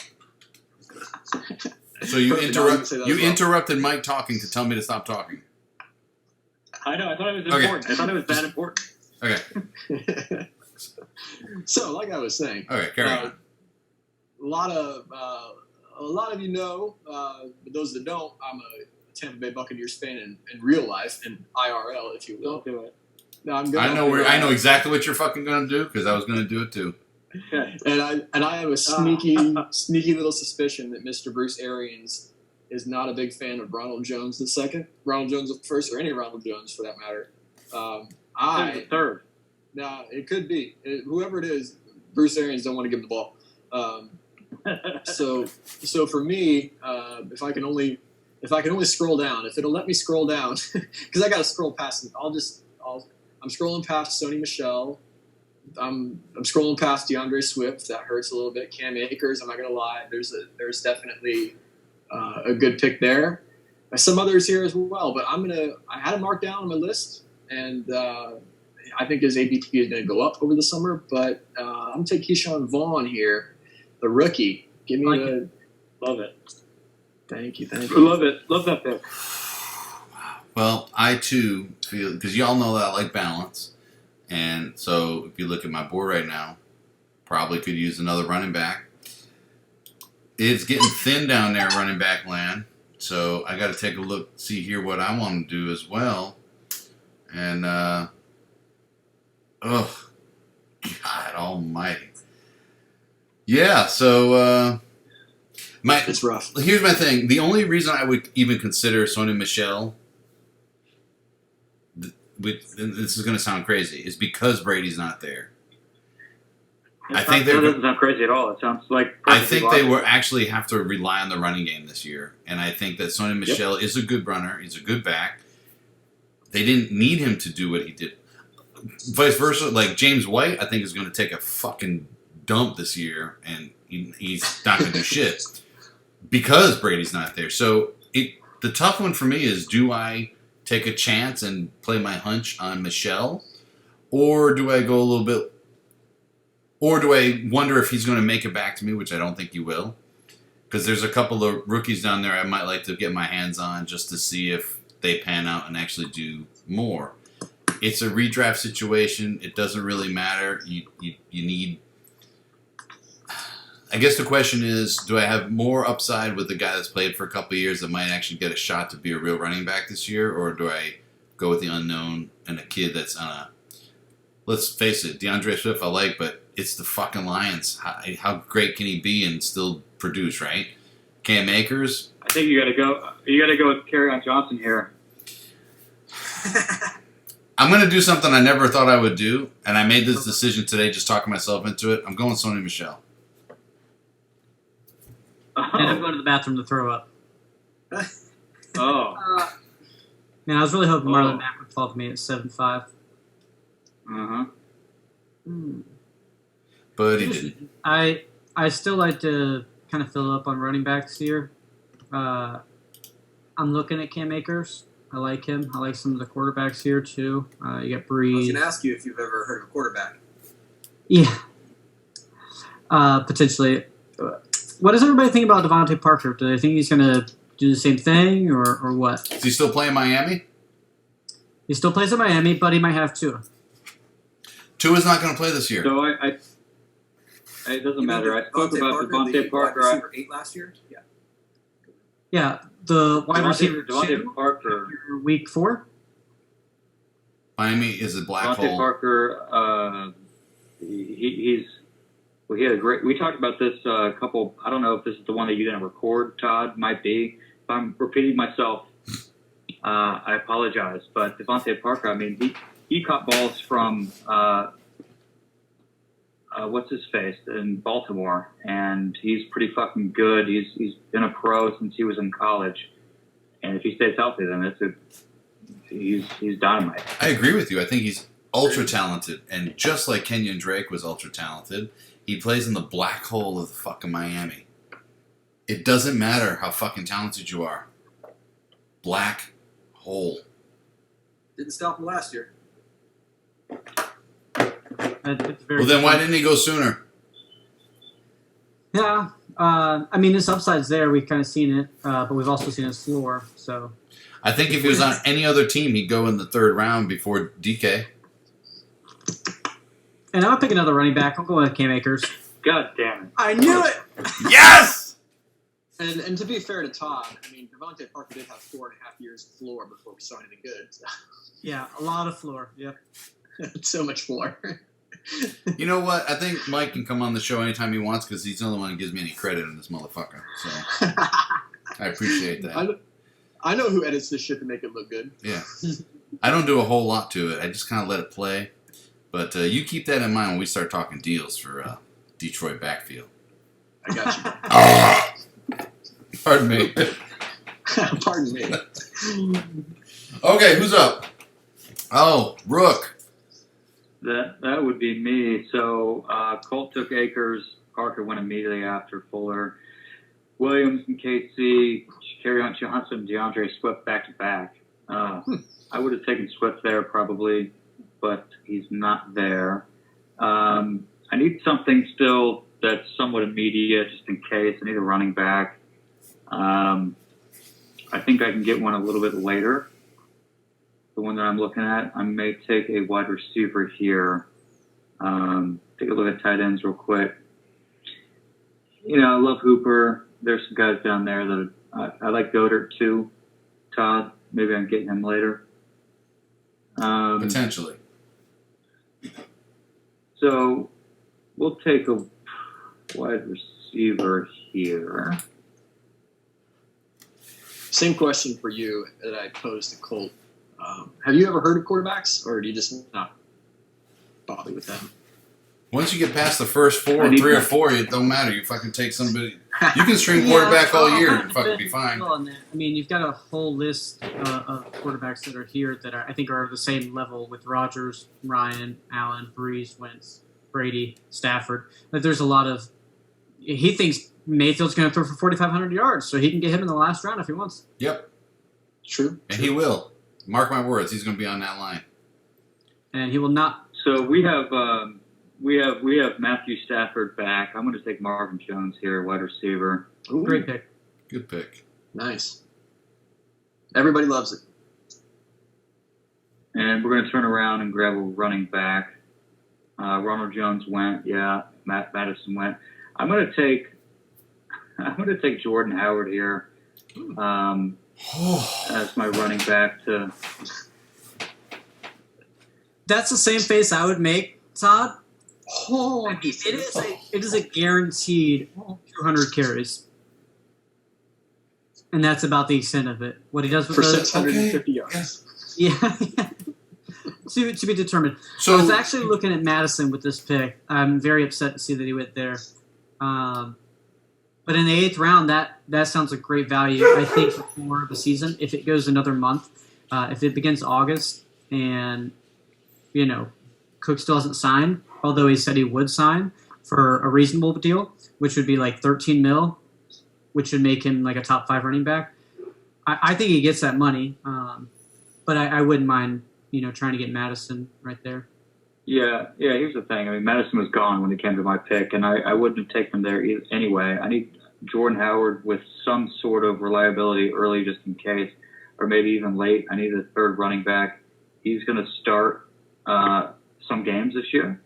So you interrupted Mike talking to tell me to stop talking. I know. I thought it was important. I thought it was that important. Okay. So, like I was saying, Okay, carry on. a lot of you know, but those that don't, I'm a Tampa Bay Buccaneers fan in real life, in IRL, if you will. Don't do it. No, I know exactly what you're fucking gonna do because I was gonna do it too. And I have a sneaky little suspicion that Mr. Bruce Arians is not a big fan of Ronald Jones II, Ronald Jones the first, or any Ronald Jones for that matter. Third. Nah, it could be whoever it is. Bruce Arians don't want to give him the ball. So for me, if I can only scroll down, if it'll let me scroll down, because I got to scroll past it. I'm scrolling past Sony Michel. I'm scrolling past DeAndre Swift. That hurts a little bit. Cam Akers. I'm not gonna lie. There's definitely a good pick there. Some others here as well, but I had him marked down on my list, and I think his ABT is going to go up over the summer. But I'm gonna take Keyshawn Vaughn here, the rookie. Give me Love it. Thank you. Love it. Love that pick. Well, I too feel, because y'all know that I like balance, and so if you look at my board right now, probably could use another running back. It's getting thin down there, running back land. So I got to take a look, see here what I want to do as well. And, God almighty. Yeah, so, it's rough. Here's my thing. The only reason I would even consider Sony Michel, this is going to sound crazy, is because Brady's not there. That doesn't sound crazy at all. It sounds like I think they will actually have to rely on the running game this year, and I think that Sony Michel is a good runner. He's a good back. They didn't need him to do what he did. Vice versa, like James White, I think is going to take a fucking dump this year, and he's not going to do shit because Brady's not there. So the tough one for me is: do I take a chance and play my hunch on Michel, or do I go a little bit? Or do I wonder if he's going to make it back to me, which I don't think he will. Because there's a couple of rookies down there I might like to get my hands on just to see if they pan out and actually do more. It's a redraft situation. It doesn't really matter. You need... I guess the question is, do I have more upside with the guy that's played for a couple of years that might actually get a shot to be a real running back this year? Or do I go with the unknown and a kid that's on a... Let's face it, DeAndre Swift I like, but it's the fucking Lions. How great can he be and still produce, right? Cam Akers? I think you got to go with Kerryon Johnson here. I'm going to do something I never thought I would do, and I made this decision today just talking myself into it. I'm going Sony Michel. And I'm going to the bathroom to throw up. Oh. Man, I was really hoping Marlon Mack would fall to me at 7'5". Uh-huh. But he didn't. I still like to kind of fill up on running backs here. I'm looking at Cam Akers. I like him. I like some of the quarterbacks here too. You got Brees. I was going to ask you if you've ever heard of a quarterback. Yeah. Potentially. What does everybody think about Devontae Parker? Do they think he's going to do the same thing or what? Is he still playing Miami? He still plays at Miami, but he might have Tua. Tua's not going to play this year. So it doesn't matter. I spoke about Devontae Parker. Wide receiver 8 last year? Yeah. Yeah, the wide receiver Devontae Parker. Week 4? Miami is a black Devontae hole. Parker, he had a great. We talked about this a couple. I don't know if this is the one that you didn't record, Todd. Might be. If I'm repeating myself, I apologize. But Devontae Parker, I mean, he caught balls from what's his face in Baltimore, and he's pretty fucking good. He's been a pro since he was in college, and if he stays healthy, then he's dynamite. I agree with you. I think he's ultra talented, and just like Kenyon Drake was ultra talented, he plays in the black hole of the fucking Miami. It doesn't matter how fucking talented you are. Black hole. Didn't stop him last year. Well, then why didn't he go sooner? Yeah. I mean, his upside's there. We've kind of seen it, but we've also seen his floor. So I think if he was on any other team, he'd go in the third round before DK. And I'm going to pick another running back. I'll go with Cam Akers. God damn it! I knew it! Yes! And to be fair to Todd, I mean, Devontae Parker did have 4.5 years floor before we saw anything good. So. Yeah, a lot of floor. Yep. So much floor. You know what? I think Mike can come on the show anytime he wants because he's the only one who gives me any credit on this motherfucker. So I appreciate that. I know who edits this shit to make it look good. Yeah. I don't do a whole lot to it. I just kind of let it play. But you keep that in mind when we start talking deals for Detroit backfield. I got you. Pardon me. Pardon me. Okay, who's up? Oh, Rook. That would be me. So Colt took Akers. Parker went immediately after Fuller. Williams and KC, Kerryon Johnson, DeAndre Swift back to back. I would have taken Swift there probably, but he's not there. I need something still that's somewhat immediate, just in case. I need a running back. I think I can get one a little bit later. The one that I'm looking at, I may take a wide receiver here. Take a look at tight ends real quick. I love Hooper. There's some guys down there that I like Goddard too. Todd, maybe I'm getting him later. Potentially. So we'll take a wide receiver here. Same question for you that I posed to Colt. Have you ever heard of quarterbacks, or do you just not bother with them? Once you get past the first 3 or 4, it don't matter. You fucking take somebody. You can string quarterback all year and fucking be fine. I mean, you've got a whole list of quarterbacks that are here that I think are the same level with Rodgers, Ryan, Allen, Brees, Wentz, Brady, Stafford. But there's a lot of. He thinks Mayfield's going to throw for 4,500 yards, so he can get him in the last round if he wants. Yep. True. And he will. Mark my words, he's going to be on that line. And he will not. So we have Matthew Stafford back. I'm going to take Marvin Jones here, wide receiver. Ooh, Great pick. Good pick. Nice. Everybody loves it. And we're going to turn around and grab a running back. Ronald Jones went. Yeah, Matt Madison went. I'm going to take Jordan Howard here as my running back. That's the same face I would make, Todd. Oh, It is a guaranteed 200 carries. And that's about the extent of it. What he does with for those, 650 yards. yeah, to be determined. So I was actually looking at Madison with this pick. I'm very upset to see that he went there. But in the 8th round, that sounds like great value. I think for the season, if it goes another month, if it begins August and Cook still hasn't signed, although he said he would sign for a reasonable deal, which would be like 13 mil, which would make him like a top 5 running back. I think he gets that money, but I wouldn't mind trying to get Madison right there. Yeah. Here's the thing. I mean, Madison was gone when it came to my pick, and I wouldn't have taken him there anyway. I need Jordan Howard with some sort of reliability early, just in case, or maybe even late. I need a third running back. He's going to start some games this year,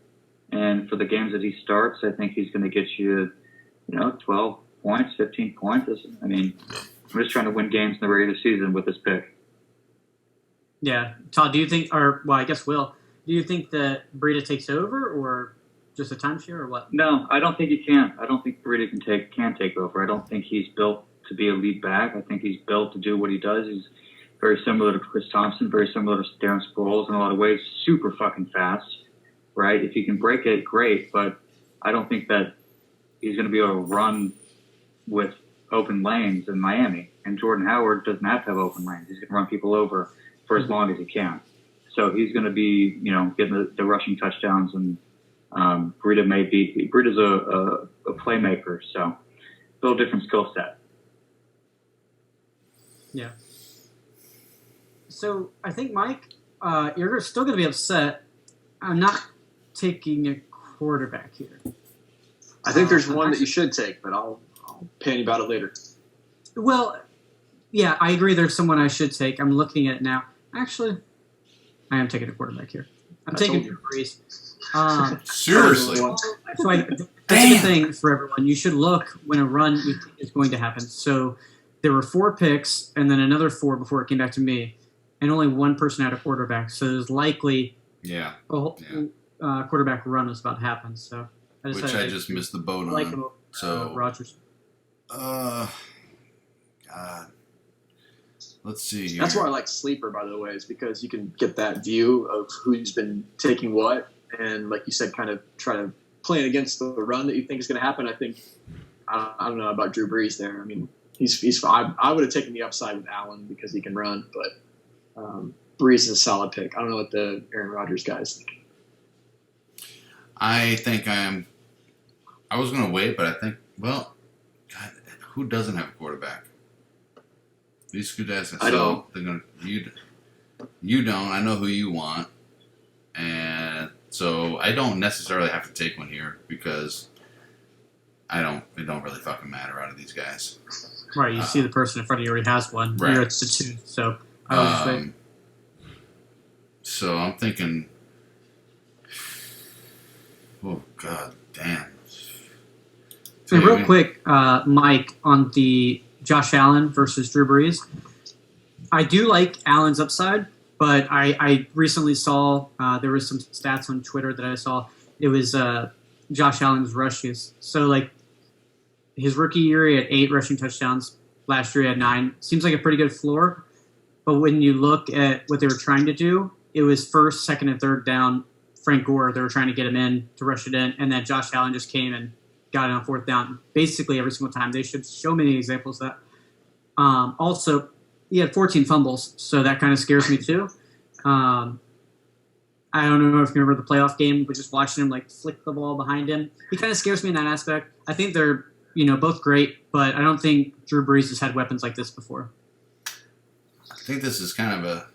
and for the games that he starts, I think he's going to get you, 12 points, 15 points. I'm just trying to win games in the regular season with this pick. Yeah, Todd, do you think, I guess Will, do you think that Breida takes over, or just a timeshare, or what? No, I don't think he can. I don't think Breida can take over. I don't think he's built to be a lead back. I think he's built to do what he does. He's very similar to Chris Thompson, very similar to Darren Sproles in a lot of ways. Super fucking fast, right? If he can break it, great. But I don't think that he's going to be able to run with open lanes in Miami. And Jordan Howard doesn't have to have open lanes. He's going to run people over. for as long as he can. So he's going to be, getting the rushing touchdowns, and Breeda's a playmaker, so a little different skill set. Yeah. So I think, Mike, you're still going to be upset. I'm not taking a quarterback here. I think there's one that you should take, but I'll pan you about it later. Well, yeah, I agree there's someone I should take. I'm looking at it now. Actually, I am taking a quarterback here. I'm taking Brees. Seriously. So that's a good thing for everyone. You should look when a run is going to happen. So there were 4 picks and then another 4 before it came back to me, and only one person had a quarterback. So there's likely a quarterback run was about to happen. So I just missed the boat on. So Rodgers. God. Let's see here. That's why I like Sleeper, by the way, is because you can get that view of who's been taking what, and like you said, kind of try to plan against the run that you think is going to happen. I think I don't know about Drew Brees there. I mean, he's fine. I would have taken the upside with Allen because he can run, but Brees is a solid pick. I don't know what the Aaron Rodgers guys think. I think I was going to wait, but I think, God, who doesn't have a quarterback? These two guys. I don't. They're gonna. You don't. I know who you want, and so I don't necessarily have to take one here because I don't. It don't really fucking matter out of these guys. Right. You see the person in front of you already has one. Right. You're at the 2. So I would just wait. So I'm thinking. Oh God, damn. So real quick, Mike, on the Josh Allen versus Drew Brees. I do like Allen's upside, but I recently saw there was some stats on Twitter that I saw. It was Josh Allen's rushes. So like his rookie year, he had 8 rushing touchdowns. Last year, he had 9. Seems like a pretty good floor. But when you look at what they were trying to do, it was first, second, and third down. Frank Gore, they were trying to get him in to rush it in, and then Josh Allen just came and got it on 4th down basically every single time. They should show many examples of that. Also, he had 14 fumbles, so that kind of scares me too. I don't know if you remember the playoff game, but just watching him like flick the ball behind him, he kind of scares me in that aspect. I think they're both great, but I don't think Drew Brees has had weapons like this before. I think this is kind of a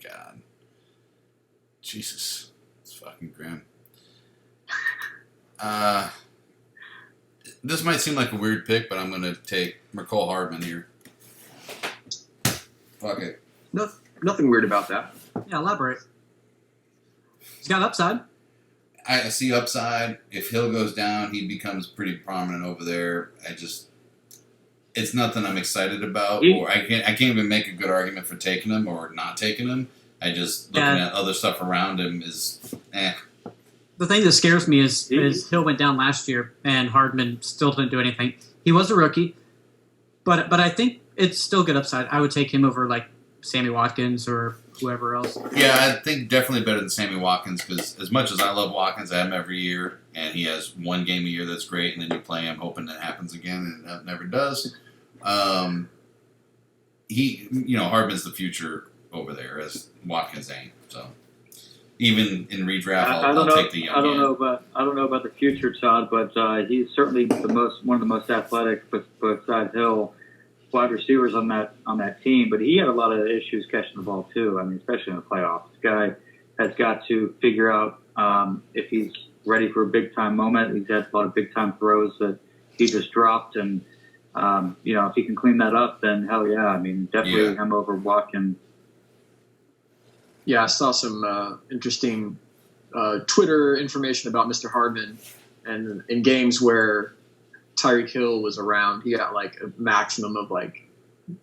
God, Jesus, it's fucking grim. This might seem like a weird pick, but I'm going to take McCall Hardman here. Fuck it. Nothing weird about that. Yeah, elaborate. He's got upside. I see upside. If Hill goes down, he becomes pretty prominent over there. It's nothing I'm excited about, or I can't even make a good argument for taking him or not taking him. I just looking at other stuff around him is The thing that scares me is Hill went down last year and Hardman still didn't do anything. He was a rookie, but I think it's still good upside. I would take him over like Sammy Watkins or whoever else. Yeah, I think definitely better than Sammy Watkins because as much as I love Watkins, I have him every year, and he has one game a year that's great, and then you play him hoping that happens again, and it never does. Hardman's the future over there as Watkins ain't. So even in redraft, I'll take the young I don't know about the future, Todd, but he's certainly one of the most athletic, besides Hill, wide receivers on that team. But he had a lot of issues catching the ball too. I mean, especially in the playoffs. This guy has got to figure out if he's ready for a big time moment. He's had a lot of big time throws that he just dropped, and if he can clean that up, then hell yeah. I mean, definitely him over Watkins. Yeah, I saw some interesting Twitter information about Mr. Hardman, and in games where Tyreek Hill was around, he got like a maximum of like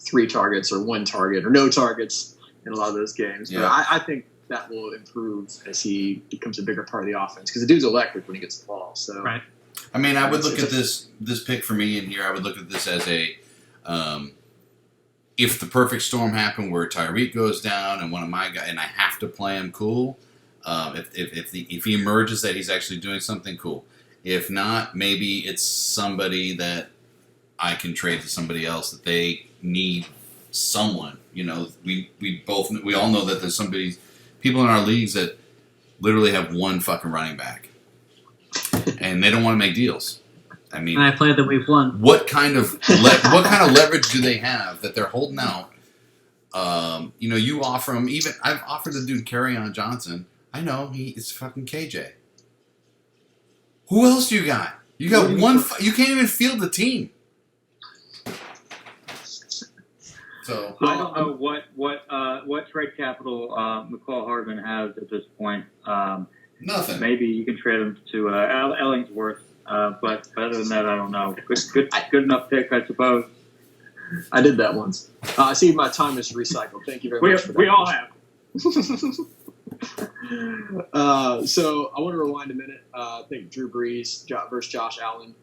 3 targets or 1 target or no targets in a lot of those games. Yeah. But I think that will improve as he becomes a bigger part of the offense because the dude's electric when he gets the ball. So right. I mean, I would look at this pick for me in here. I would look at this as a if the perfect storm happened where Tyreek goes down and one of my guys and I have to play him, cool. If he emerges that he's actually doing something, cool. If not, maybe it's somebody that I can trade to somebody else that they need someone. You know, we all know that there's people in our leagues that literally have one fucking running back, and they don't want to make deals. I mean, And I played that we've won. what kind of leverage do they have that they're holding out? You know, you offer them. Even I've offered the dude Kerryon Johnson. I know it's fucking KJ. Who else do you got? You got one. You can't even field the team. So I don't know what trade capital McCall Hardman has at this point. nothing. Maybe you can trade him to Ellingsworth, but other than that, I don't know. Good enough pick, I suppose. I did that once. I see my time is recycled. Thank you very much for that. We all have. So I want to rewind a minute. I think Drew Brees versus Josh Allen.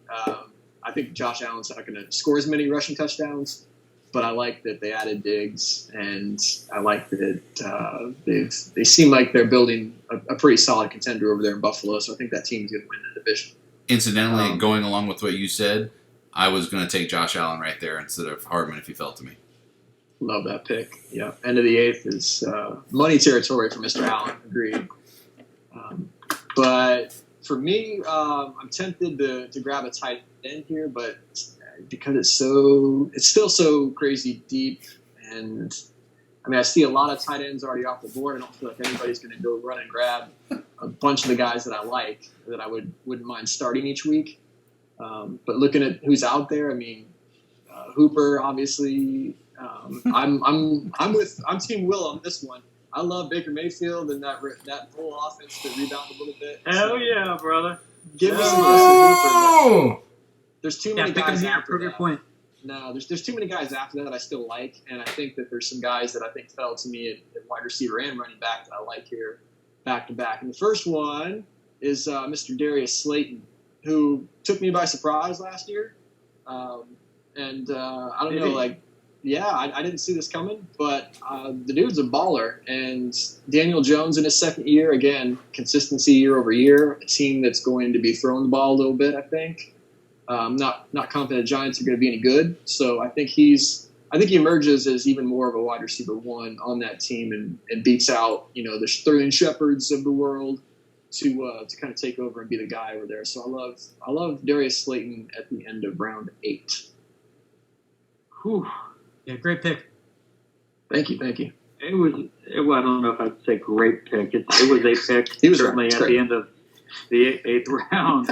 I think Josh Allen's not going to score as many rushing touchdowns, but I like that they added Diggs, and I like that they seem like they're building a pretty solid contender over there in Buffalo. So I think that team's going to win the division. Incidentally, going along with what you said, I was going to take Josh Allen right there instead of Hardman if he fell to me. Love that pick. Yeah, end of the eighth is money territory for Mr. Allen. Agreed. But for me, I'm tempted to grab a tight end here, but because it's still so crazy deep, and I mean, I see a lot of tight ends already off the board. I don't feel like anybody's going to go run and grab a bunch of the guys that I like that I wouldn't mind starting each week. But looking at who's out there, I mean, Hooper obviously. I'm Team Will on this one. I love Baker Mayfield and that whole offense to rebound a little bit. Hell yeah, brother! Give me some Hooper. There's too many pick him guys here. after Prove your that. point. No, there's too many guys after that I still like, and I think that there's some guys that I think fell to me at wide receiver and running back that I like here back to back. And the first one is Mr. Darius Slaton, who took me by surprise last year. I don't know, like, yeah, I didn't see this coming, but the dude's a baller. And Daniel Jones in his second year, again, consistency year over year, a team that's going to be throwing the ball a little bit, I think. Not confident the Giants are going to be any good. So I think he emerges as even more of a wide receiver one on that team and beats out, you know, the Sterling Shepards of the world to kind of take over and be the guy over there. So I love Darius Slaton at the end of round 8. Whew. Yeah, great pick. Thank you. I don't know if I'd say great pick. It was a pick. He was certainly right. at the end of the eighth round.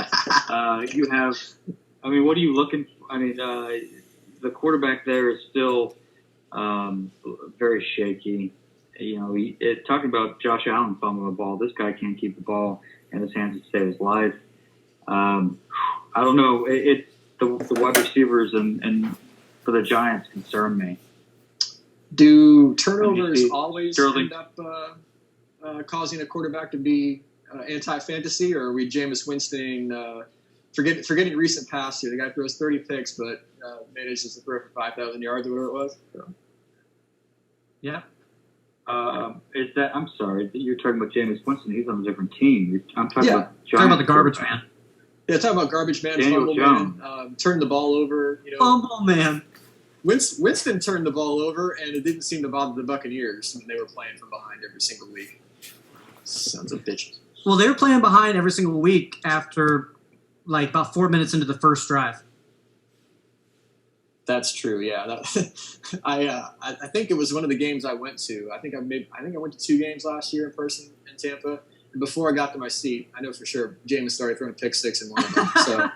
You have, I mean, what are you looking for? I mean, the quarterback there is still very shaky. You know, talking about Josh Allen fumbling the ball, this guy can't keep the ball in his hands to save his life. I don't know. It's the wide receivers and for the Giants concern me. Do turnovers always Sterling. end up causing a quarterback to be anti-fantasy, or are we Jameis Winston forgetting recent past here? The guy throws 30 picks, but manages to throw for 5,000 yards or whatever it was. So. Yeah. Is that? I'm sorry, you're talking about Jameis Winston. He's on a different team. I'm talking about Giants. Talking about the garbage man. Yeah, talking about garbage man, Daniel fumble Jones. man, turned the ball over. You know, Fumble man. Winston turned the ball over, and it didn't seem to bother the Buccaneers when they were playing from behind every single week. Sons of bitches. Well, they were playing behind every single week after, like, about 4 minutes into the first drive. That's true. Yeah, I think it was one of the games I went to. I think I went to 2 games last year in person in Tampa. And before I got to my seat, I know for sure Jameis started throwing a pick 6 in one of them. So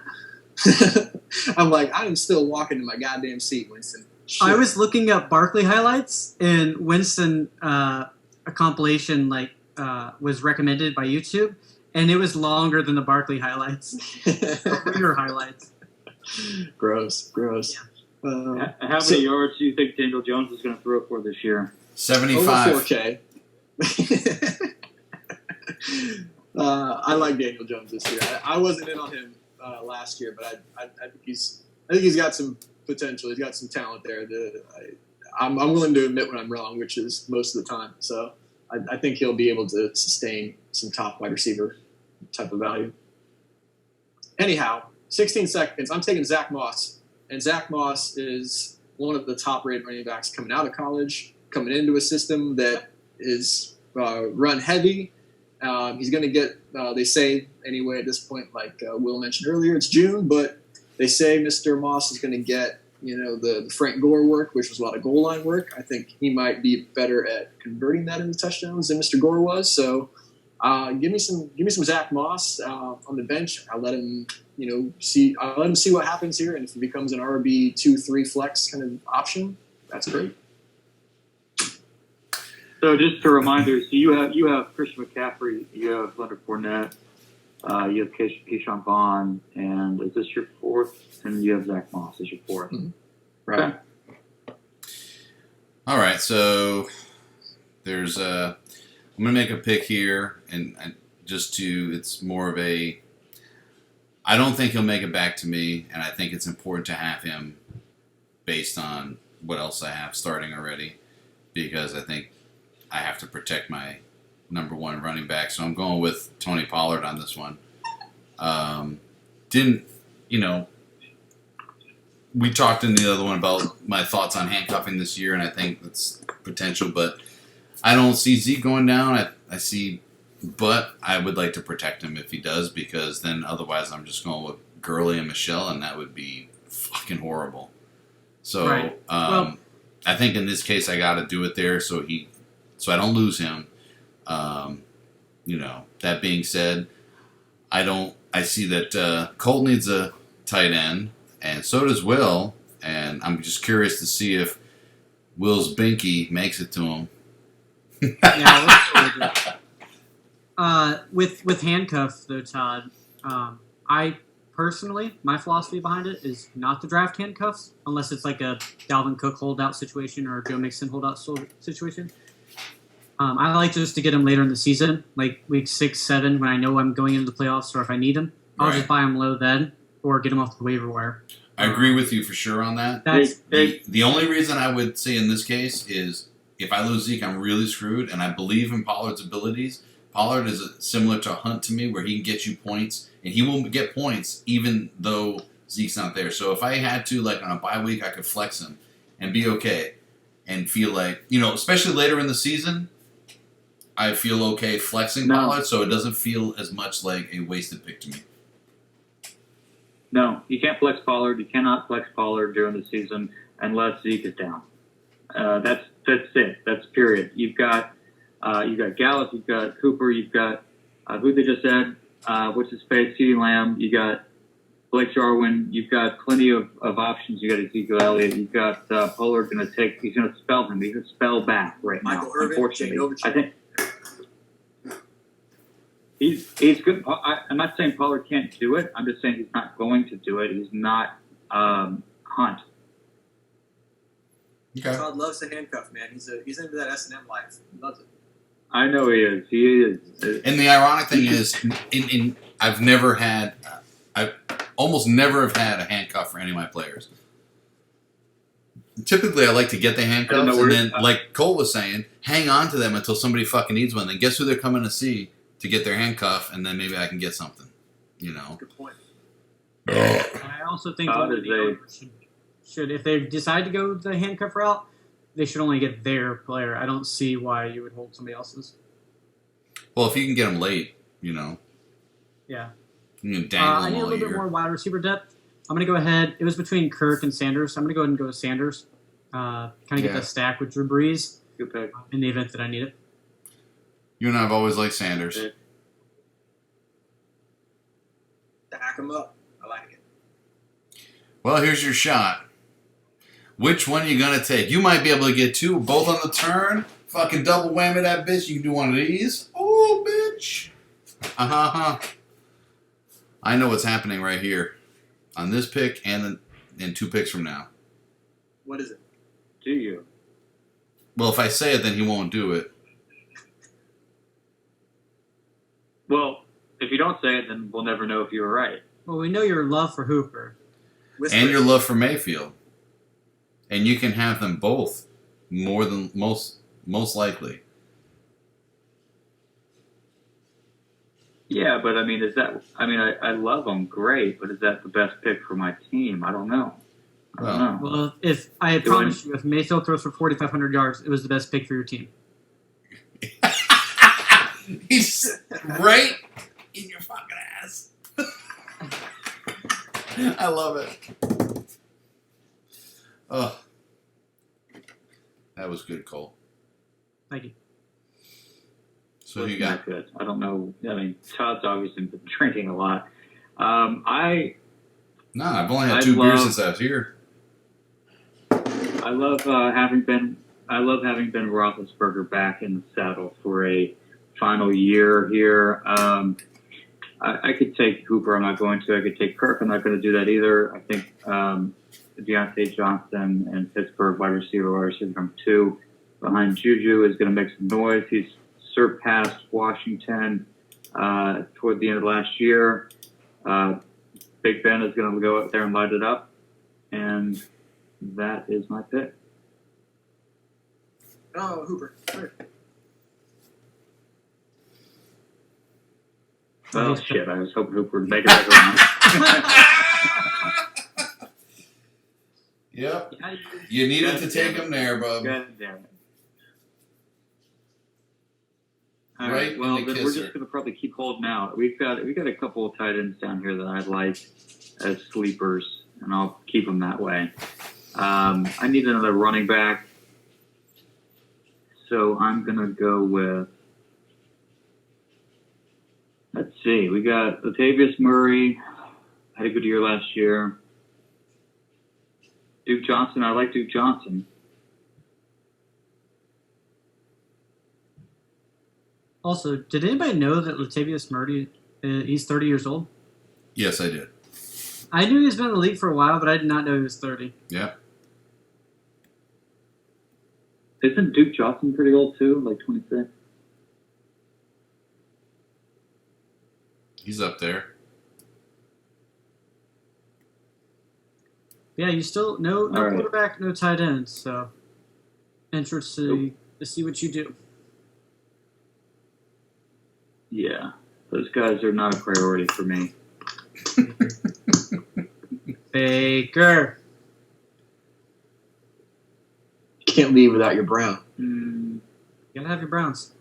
I'm like, I am still walking to my goddamn seat, Winston. Shit. I was looking up Barkley highlights, and Winston, a compilation was recommended by YouTube, and it was longer than the Barkley highlights. Career highlights. Gross. How many yards do you think Daniel Jones is going to throw for this year? 75. Over 4K. I like Daniel Jones this year. I wasn't in on him last year, but I think he's got some potential. He's got some talent there. I'm willing to admit when I'm wrong, which is most of the time. So I think he'll be able to sustain some top wide receiver type of value. Anyhow, 16 seconds. I'm taking Zach Moss, and Zach Moss is one of the top-rated running backs coming out of college, coming into a system that is run heavy. He's going to get, they say anyway at this point, like Will mentioned earlier, it's June, but they say Mr. Moss is going to get, the Frank Gore work, which was a lot of goal line work. I think he might be better at converting that into touchdowns than Mr. Gore was. So give me some Zach Moss on the bench. I'll let him, see what happens here, and if it becomes an RB 2-3 flex kind of option, that's great. So just a reminder, so you have Christian McCaffrey, you have Leonard Fournette, you have Keyshawn Vaughn, and is this your fourth? And you have Zach Moss as your fourth. Mm-hmm. Right. Okay. All right, so there's I'm going to make a pick here, and it's more of a, I don't think he'll make it back to me, and I think it's important to have him based on what else I have starting already, because I think I have to protect my number one running back. So I'm going with Tony Pollard on this one. We talked in the other one about my thoughts on handcuffing this year, and I think it's potential, but I don't see Zeke going down. But I would like to protect him if he does, because then otherwise I'm just going with Gurley and Michelle, and that would be fucking horrible. So Right. Well, I think in this case I got to do it there so I don't lose him. That being said, I see that Colt needs a tight end, and so does Will, and I'm just curious to see if Will's binky makes it to him. With handcuff though, Todd, I personally, my philosophy behind it is not to draft handcuffs unless it's like a Dalvin Cook holdout situation or a Joe Mixon holdout situation. I like just to get them later in the season, like week 6, 7, when I know I'm going into the playoffs, or if I need them, I'll just buy them low then, or get them off the waiver wire. I agree with you for sure on that. The only reason I would say in this case is if I lose Zeke, I'm really screwed, and I believe in Pollard's abilities. Pollard is similar to Hunt to me, where he can get you points, and he will get points even though Zeke's not there. So if I had to, like on a bye week, I could flex him and be okay and feel like, especially later in the season, I feel okay flexing Pollard, so it doesn't feel as much like a wasted pick to me. No, you can't flex Pollard. You cannot flex Pollard during the season unless Zeke is down. That's it. That's period. You've got Gallup, you've got Cooper, you've got who they just said, what's his face, CeeDee Lamb, you got Blake Jarwin, you've got plenty of options. You got Ezekiel Elliott, you've got Pollard he's going to spell him. He's going to spell back right Michael now. Irvin, Unfortunately, I think he's good. I'm not saying Pollard can't do it. I'm just saying he's not going to do it. He's not Hunt. Okay. Todd loves the handcuff, man. He's into that S&M life. He loves it. I know he is. He is. And the ironic thing is, I almost never have had a handcuff for any of my players. Typically, I like to get the handcuffs, and then, like Cole was saying, hang on to them until somebody fucking needs one. Then guess who they're coming to see to get their handcuff, and then maybe I can get something. Good point. I also think should, if they decide to go the handcuff route, they should only get their player. I don't see why you would hold somebody else's. Well, if you can get them late, Yeah. you can dangle I them need a all little bit year. more wide receiver depth. I'm going to go ahead. It was between Kirk and Sanders. I'm going to go ahead and go with Sanders. Kind of get the stack with Drew Brees Good pick. in the event that I need it. You and I have always liked Sanders. Stack him up. I like it. Well, here's your shot. Which one are you going to take? You might be able to get two, both on the turn. Fucking double whammy that bitch. You can do one of these. Oh, bitch. I know what's happening right here. On this pick and in 2 picks from now. What is it? Do you? Well, if I say it, then he won't do it. Well, if you don't say it, then we'll never know if you were right. Well, we know your love for Hooper. Whisper And it. your love for Mayfield. And you can have them both more than most likely. Yeah, but I mean, I love him, great, but is that the best pick for my team? I don't know. I don't know. Well, if I promise you, if Mayfield throws for 4,500 yards, it was the best pick for your team. He's right in your fucking ass. I love it. Oh, that was good, Cole. Thank you. So you got Not good. I don't know. I mean, Todd's obviously been drinking a lot. I've only had 2 beers since I was here. I love having Ben Roethlisberger back in the saddle for a final year here. I could take Hooper. I'm not going to. I could take Kirk. I'm not going to do that either. I think Deontay Johnson and Pittsburgh wide receiver number 2 behind Juju is going to make some noise. He's surpassed Washington toward the end of last year. Big Ben is going to go out there and light it up, and that is my pick. Oh, Hooper. Right. Oh, shit. I was hoping Hooper would make it back around. Yep. You needed to take him there, bub. God damn it. All Right right. Well, in the then we're kisser. just going to probably keep holding out. We got a couple of tight ends down here that I like as sleepers, and I'll keep them that way. I need another running back, so I'm going to go with. Let's see. We got Latavius Murray. Had a good year last year. Duke Johnson. I like Duke Johnson. Also, did anybody know that Latavius Murray, he's 30 years old? Yes, I did. I knew he's been in the league for a while, but I did not know he was 30. Yeah. Isn't Duke Johnson pretty old too? Like 26? He's up there. Yeah, you still no All right. quarterback, no tight end. So interested to see what you do. Yeah. Those guys are not a priority for me. Baker. Can't leave without your Brown. Mm, You gotta have your Browns.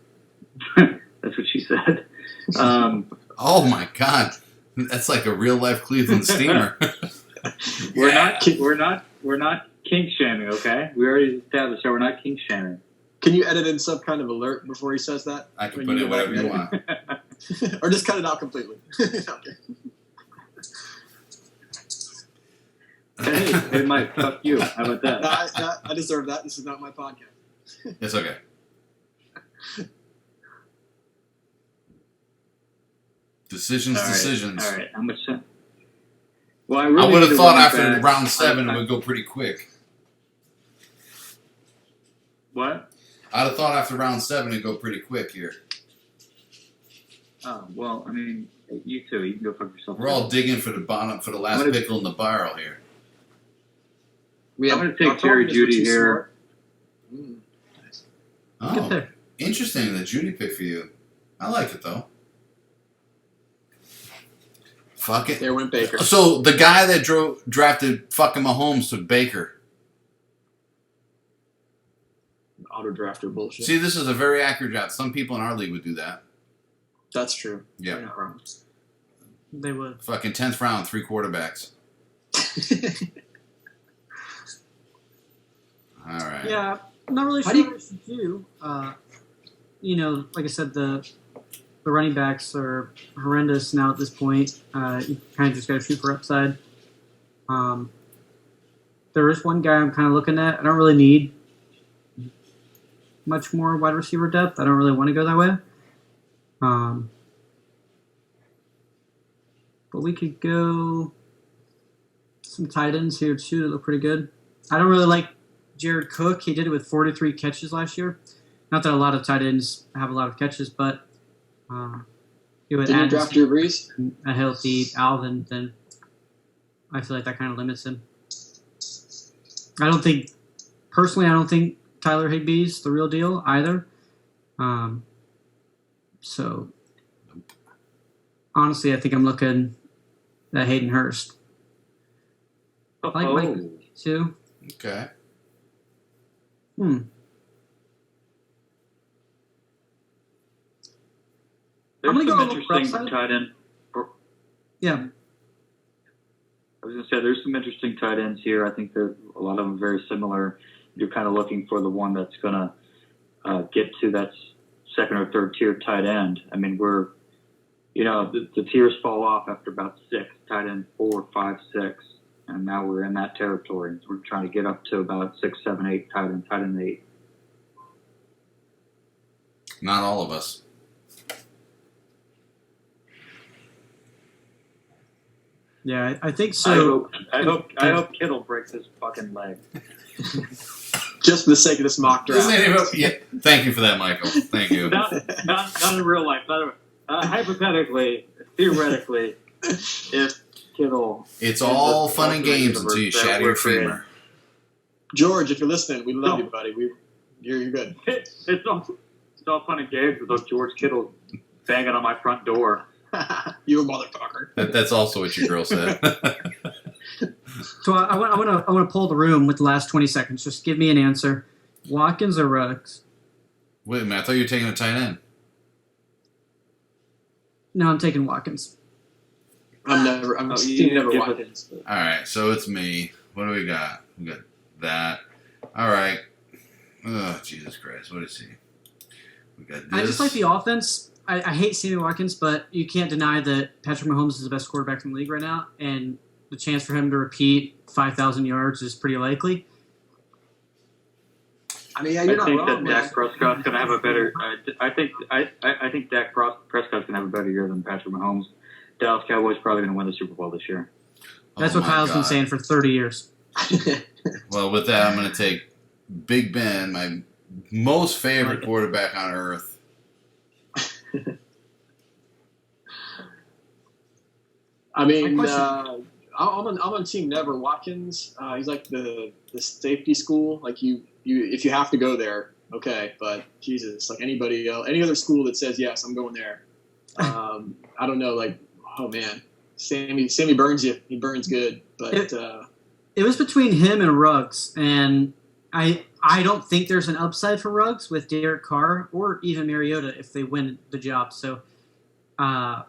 that's what she said. Oh my God, that's like a real life Cleveland steamer. We're not kink shaming, okay? We already established that we're not kink shaming. Can you edit in some kind of alert before he says that? I can When put you in go back whatever you and want. edit? Or just cut it out completely. Okay. Hey, Mike, fuck you. How about No, that? I deserve that. This is not my podcast. It's okay. Decisions. All right. How much time? Well, I I would have need a thought running after back. round 7 it would go pretty quick. What? I'd have thought after round 7 it'd go pretty quick here. Oh, well, I mean, you too. You can go fuck yourself. We're all digging for the bottom, for the last What if- pickle in the barrel here. I'm going to take Jerry Jeudy here. Mm. Good Oh, pick. interesting, the Judy pick for you. I like it though. Fuck it. There went Baker. So the guy that drafted fucking Mahomes took Baker. Auto drafter bullshit. See, this is a very accurate draft. Some people in our league would do that. That's true. Yeah. You're not wrong. They would. Fucking 10th round, 3 quarterbacks. All right. Yeah, I'm not really How sure do what to do. Like I said, the running backs are horrendous now at this point. You kind of just got to shoot for upside. There is one guy I'm kind of looking at. I don't really need much more wide receiver depth. I don't really want to go that way. But we could go some tight ends here too that look pretty good. I don't really like Jared Cook. He did it with 43 catches last year. Not that a lot of tight ends have a lot of catches, but it would Did you add draft Drew Brees? a healthy Alvin, then I feel like that kind of limits him. I don't think Tyler Higbee's the real deal either. So honestly, I think I'm looking at Hayden Hurst. I like Mike. 2. Okay. There's I'm gonna some go a little interesting rough side. tight end. Yeah. I was going to say there's some interesting tight ends here. I think a lot of them very similar. You're kind of looking for the one that's going to get to that second or third tier tight end. I mean, the tiers fall off after about 6, tight end 4, 5, 6, and now we're in that territory. We're trying to get up to about 6, 7, 8 tight end 8. Not all of us. Yeah, I think so. I hope Kittle breaks his fucking leg. Just for the sake of this mock draft. Yeah, thank you for that, Michael. Thank you. Not in real life. Hypothetically, theoretically, if Kittle. It's all fun and games until you shatter your femur. George, if you're listening, we love you, buddy. You're good. It's all fun and games with George Kittle banging on my front door. You a motherfucker. That's also what your girl said. So I want to pull the room with the last 20 seconds. Just give me an answer. Watkins or Ruggs? Wait a minute, I thought you were taking a tight end. No, I'm taking Watkins. I'm never Watkins. All right, so it's me. What do we got? We got that. All right. Oh, Jesus Christ. What is he? We got this. I just like the offense. I hate Sammy Watkins, but you can't deny that Patrick Mahomes is the best quarterback in the league right now, and the chance for him to repeat 5,000 yards is pretty likely. I mean, you're not wrong. That Dak Prescott's going to have a better. I think Dak Prescott's going to have a better year than Patrick Mahomes. Dallas Cowboys probably going to win the Super Bowl this year. That's what Kyle's been saying for 30 years. Well, with that, I'm going to take Big Ben, my most favorite quarterback on earth. I mean, I'm on Team Never. Watkins, he's like the safety school. Like you if you have to go there, okay. But Jesus, like anybody else, any other school that says yes, I'm going there. I don't know. Like, oh man, Sammy burns you. He burns good. But it was between him and Ruggs, and I don't think there's an upside for Ruggs with Derek Carr or even Mariota if they win the job. So I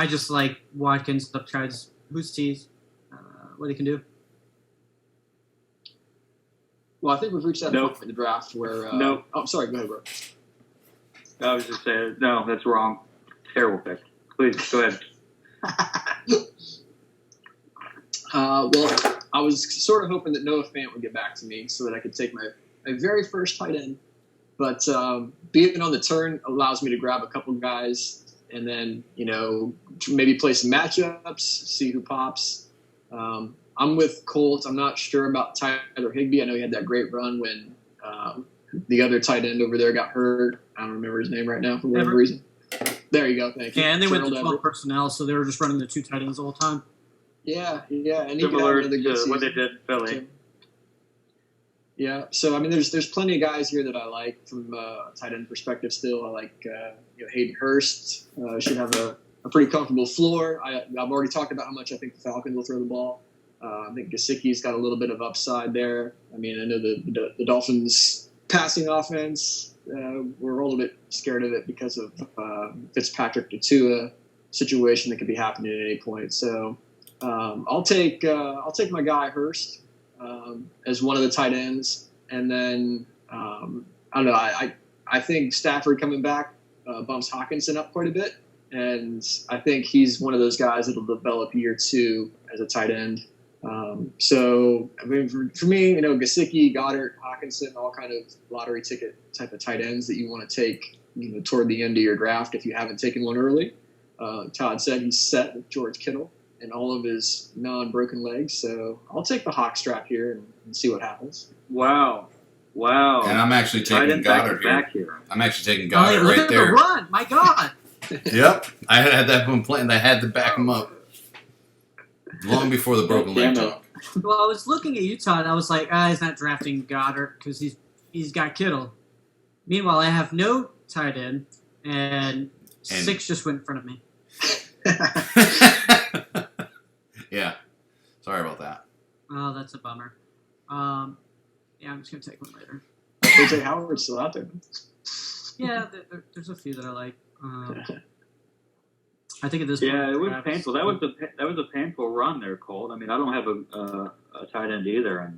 just like Watkins, the upsides, who's teased, what he can do. Well, I think we've reached that point in the draft where. No. Oh, sorry. Go ahead, bro. I was just saying, no, that's wrong. Terrible pick. Please, go ahead. Well, I was sort of hoping that Noah Fant would get back to me so that I could take my very first tight end. But being on the turn allows me to grab a couple guys and then, maybe play some matchups, see who pops. I'm with Colt. I'm not sure about Tyler Higbee. I know he had that great run when the other tight end over there got hurt. I don't remember his name right now for whatever reason. There you go. Thank you. Yeah, and they went to Gerald 12 Everett. personnel, so they were just running the 2 tight ends the whole time. Yeah. And Similar to what they did in Philly. Yeah, so I mean, there's plenty of guys here that I like from a tight end perspective. Still, I like Hayden Hurst. Should have a pretty comfortable floor. I've already talked about how much I think the Falcons will throw the ball. I think Gesicki's got a little bit of upside there. I mean, I know the Dolphins' passing offense. We're a little bit scared of it because of Fitzpatrick to Tua situation that could be happening at any point. So I'll take my guy Hurst. As one of the tight ends, and then I don't know. I think Stafford coming back bumps Hawkinson up quite a bit, and I think he's one of those guys that'll develop year 2 as a tight end. So I mean, for me, Gesicki, Goddard, Hawkinson, all kind of lottery ticket type of tight ends that you want to take, toward the end of your draft if you haven't taken one early. Todd said he's set with George Kittle and all of his non-broken legs. So I'll take the hawk strap here and see what happens. Wow. And I'm actually taking Goddard here. I'm actually taking Goddard look right at there. the run. My God. Yep. I had that one planned. I had to back him up long before the broken leg talk. Well, I was looking at Utah, and I was like, he's not drafting Goddard because he's got Kittle. Meanwhile, I have no tight end, and 6 just went in front of me. Yeah. Sorry about that. Oh, that's a bummer. Yeah, I'm just gonna take one later. AJ Howard's still out there. Yeah, there's a few that I like. I think at this Yeah, point, it was Travis- painful. That was a painful run there, Colt. I mean, I don't have a tight end either, and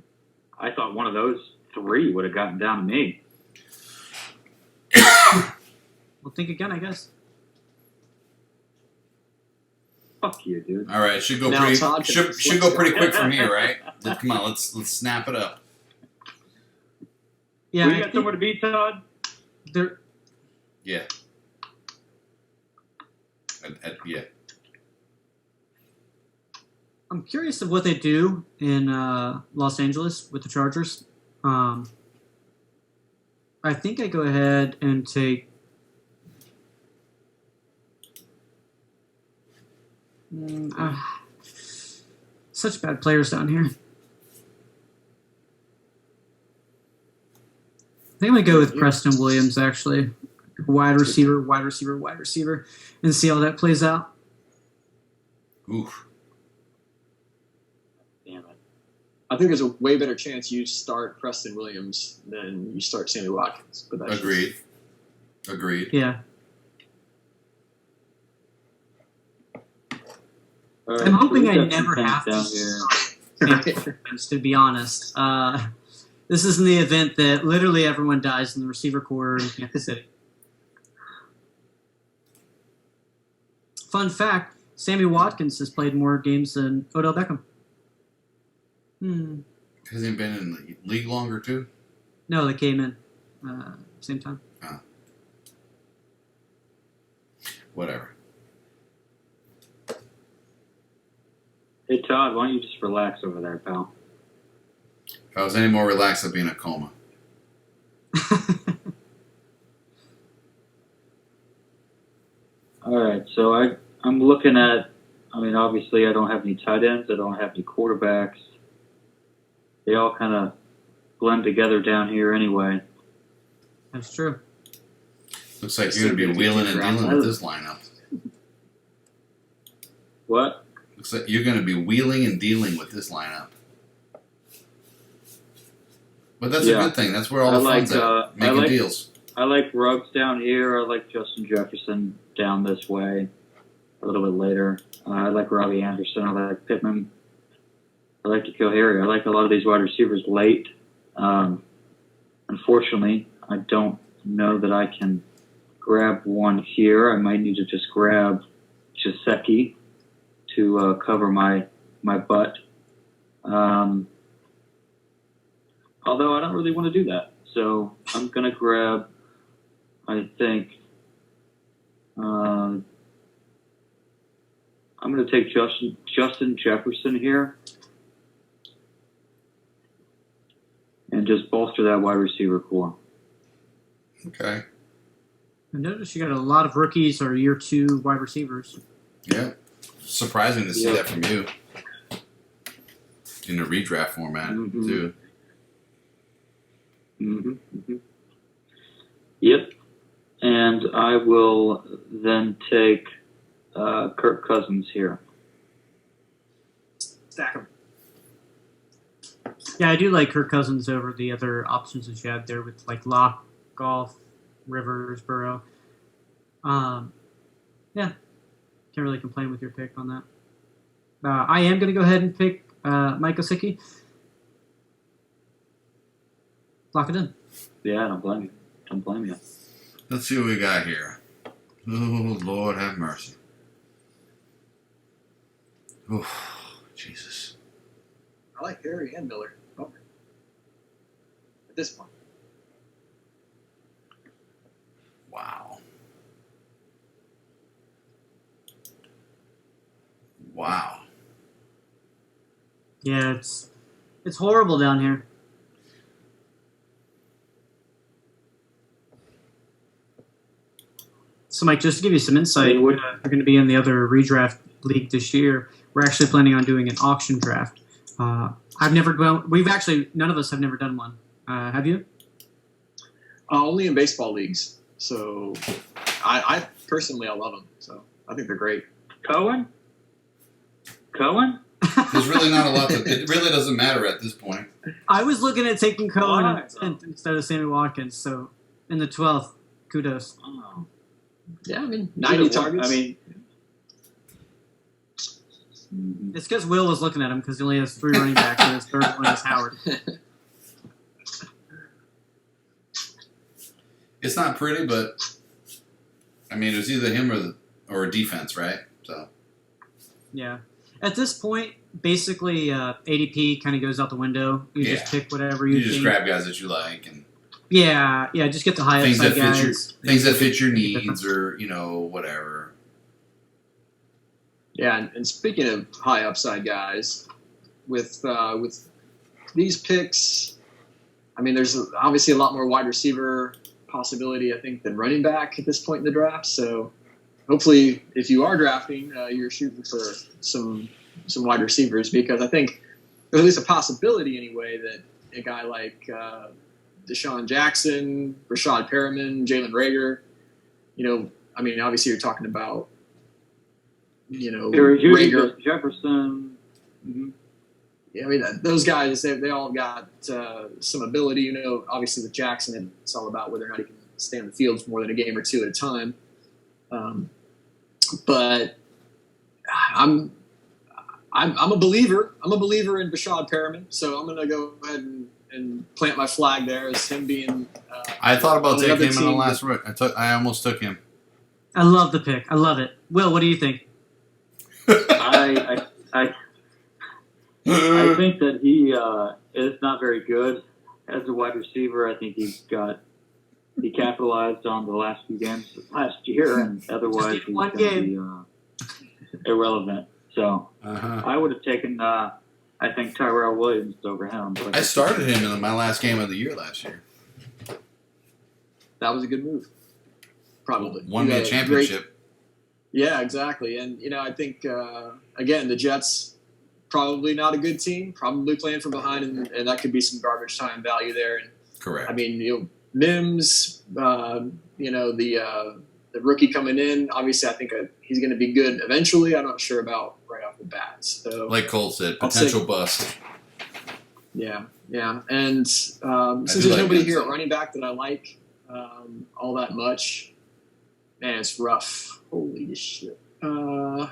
I thought one of those three would have gotten down to me. We'll think again, I guess. Fuck you, dude. All right, should go Now pretty Todd can should go pretty quick from here, right? Come on, let's snap it up. Yeah, We I got think somewhere to be, Todd. there. Yeah. Yeah. I'm curious of what they do in Los Angeles with the Chargers. I think I go ahead and take. Such bad players down here. I think I'm going to go with Preston Williams, actually. Wide receiver, and see how that plays out. Oof. Damn it. I think there's a way better chance you start Preston Williams than you start Sammy Watkins. But that's Agreed. Yeah. All right, I'm hoping so I we've got never some have things to down here. to be honest. This is in the event that literally everyone dies in the receiver core in Kansas City. Fun fact, Sammy Watkins has played more games than Odell Beckham. Has he been in the league longer too? No, they came in same time. Whatever. Hey, Todd, why don't you just relax over there, pal? If I was any more relaxed, I'd be in a coma. All right, so I'm looking at, I mean, obviously I don't have any tight ends. I don't have any quarterbacks. They all kind of blend together down here anyway. That's true. Looks like you're going to be wheeling and dealing with this lineup. What? Looks like you're going to be wheeling and dealing with this lineup. But that's a good thing. That's where all the fun's at. Making deals. I like Ruggs down here. I like Justin Jefferson down this way a little bit later. I like Robbie Anderson. I like Pittman. I like N'Keal Harry. I like a lot of these wide receivers late. Unfortunately, I don't know that I can grab one here. I might need to just grab Gesicki to cover my butt. Although I don't really want to do that. So I'm going to grab, I think, I'm going to take Justin Jefferson here and just bolster that wide receiver core. Okay. I noticed you got a lot of rookies or year two wide receivers. Yeah. Surprising to see that from you. In the redraft format, too. Yep. And I will then take Kirk Cousins here. Stack them. Yeah, I do like Kirk Cousins over the other options that you had there with like Locke, Goff, Rivers, Burrow. Yeah, can't really complain with your pick on that. I am going to go ahead and pick Mike Gesicki. Lock it in. Yeah, don't blame you. Don't blame you. Let's see what we got here. Oh, Lord have mercy. Oh, Jesus. I like Harry and Miller. Oh. At this point. Wow. Wow. Yeah, it's horrible down here. So, Mike, just to give you some insight, we're going to be in the other redraft league this year. We're actually planning on doing an auction draft. None of us have never done one. Have you? Only in baseball leagues. So I personally, I love them. So I think they're great. Cohen? There's really not a lot. It really doesn't matter at this point. I was looking at taking Cohen Why? in the 10th instead of Sammy Watkins, so in the 12th, kudos. Oh. Yeah, I mean, 90 targets. I mean, It's because Will was looking at him because he only has 3 running backs, and his third one is Howard. It's not pretty, but I mean, it was either him or a defense, right? So Yeah. At this point, basically, ADP kind of goes out the window. You just pick whatever you just think. grab guys that you like and Yeah, just get the high things that upside fit guys. things that fit your needs, or whatever. Yeah, and speaking of high upside guys, with these picks, I mean, there's obviously a lot more wide receiver possibility, I think, than running back at this point in the draft. So hopefully, if you are drafting, you're shooting for some wide receivers, because I think there's at least a possibility anyway that a guy like Deshaun Jackson, Rashad Perriman, Jalen Reagor, I mean, obviously you're talking about, Reagor, Jefferson. Mm-hmm. Yeah, I mean, those guys, they all got some ability. Obviously with Jackson, it's all about whether or not he can stay on the field for more than a game or two at a time. But I'm a believer. I'm a believer in Rashad Perriman, so I'm going to go ahead and plant my flag there as him being. I thought about taking him in the team. last round. I almost took him. I love the pick. I love it. Will, what do you think? I think that he is not very good as a wide receiver. I think he capitalized on the last few games last year, and otherwise he's going to be irrelevant. So I would have taken, I think, Tyrell Williams over him. But I started him in my last game of the year last year. That was a good move. Probably Won me a championship. Yeah, exactly. And, I think, again, the Jets, probably not a good team, probably playing from behind, and that could be some garbage time value there. And, correct. I mean, Mims, the rookie coming in, obviously I think he's going to be good eventually. I'm not sure about right off the bat. So, like Cole said, potential bust. Yeah. And since there's nobody here at running back that I like all that much, man, it's rough. Holy shit. I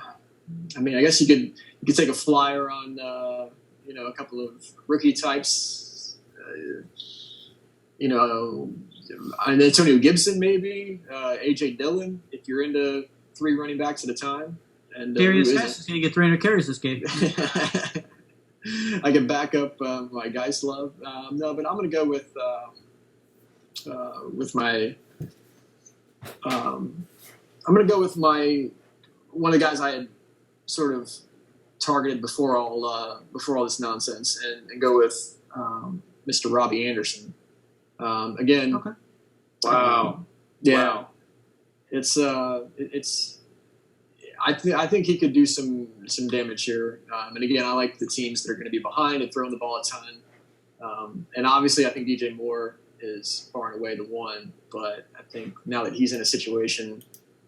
mean, I guess you could take a flyer on a couple of rookie types. Antonio Gibson maybe, AJ Dillon if you're into 3 running backs at a time. And Darius Slaton is going to get 300 carries this game. I can back up my Geist love. No, but I'm going to go with my. I'm going to go with one of the guys I had sort of targeted before all this nonsense, and go with Mr. Robbie Anderson. Again, okay. Wow. Yeah, wow. It's I think he could do some damage here. And again, I like the teams that are going to be behind and throwing the ball a ton. And obviously, I think DJ Moore is far and away the one. But I think now that he's in a situation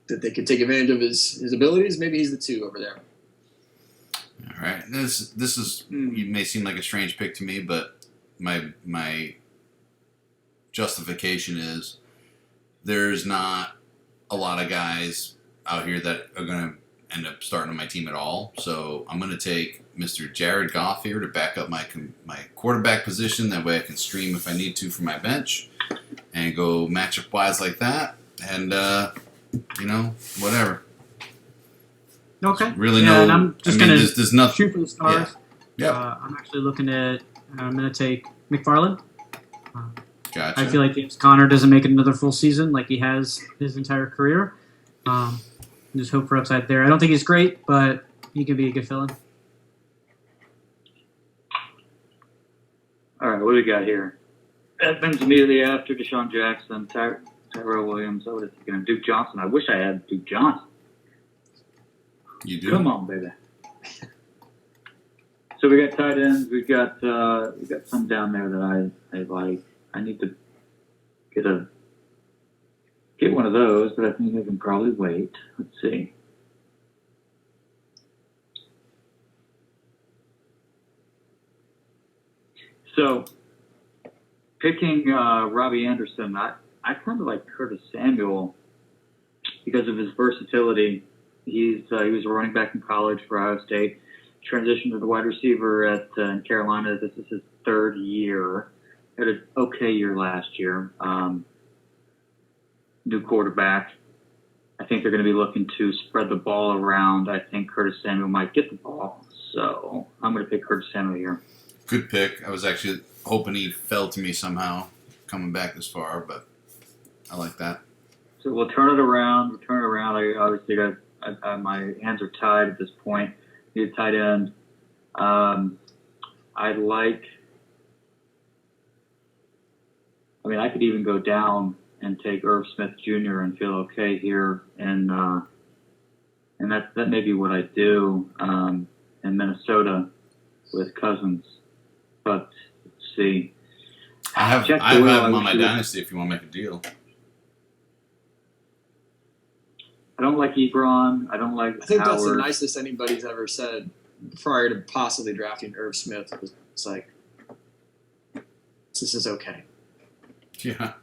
that they could take advantage of his abilities, maybe he's the 2 over there. All right. This is you may seem like a strange pick to me, but my justification is there's not a lot of guys out here that are going to end up starting on my team at all. So I'm going to take Mr. Jared Goff here to back up my quarterback position. That way I can stream if I need to from my bench and go matchup wise like that. And, whatever. Okay. Really and I'm just going to there's nothing. shoot for the stars. Yeah. I'm actually looking at I'm going to take McFarland. Gotcha. I feel like James Conner doesn't make it another full season like he has his entire career. Just hope for upside there. I don't think he's great, but he can be a good fill-in. All right, what do we got here? Edmonds immediately after Deshaun Jackson, Tyrell Williams. I would have taken Duke Johnson. I wish I had Duke Johnson. You do? Come on, baby. So we got tight ends. We got some down there that I like. I need to get one of those, but I think I can probably wait. Let's see. So, picking Robbie Anderson, I kind of like Curtis Samuel because of his versatility. He was a running back in college for Ohio State, transitioned to the wide receiver in Carolina. This is his third year. Had an okay year last year. New quarterback. I think they're going to be looking to spread the ball around. I think Curtis Samuel might get the ball. So I'm going to pick Curtis Samuel here. Good pick. I was actually hoping he fell to me somehow coming back this far, but I like that. So we'll turn it around. I obviously my hands are tied at this point. Need a tight end. I could even go down and take Irv Smith Jr. and feel okay here, and that may be what I do in Minnesota with Cousins. But let's see. I have him on my dynasty if you want to make a deal. I don't like Ebron. I don't like I think Howard. that's the nicest anybody's ever said prior to possibly drafting Irv Smith. It's like, this is okay. Yeah.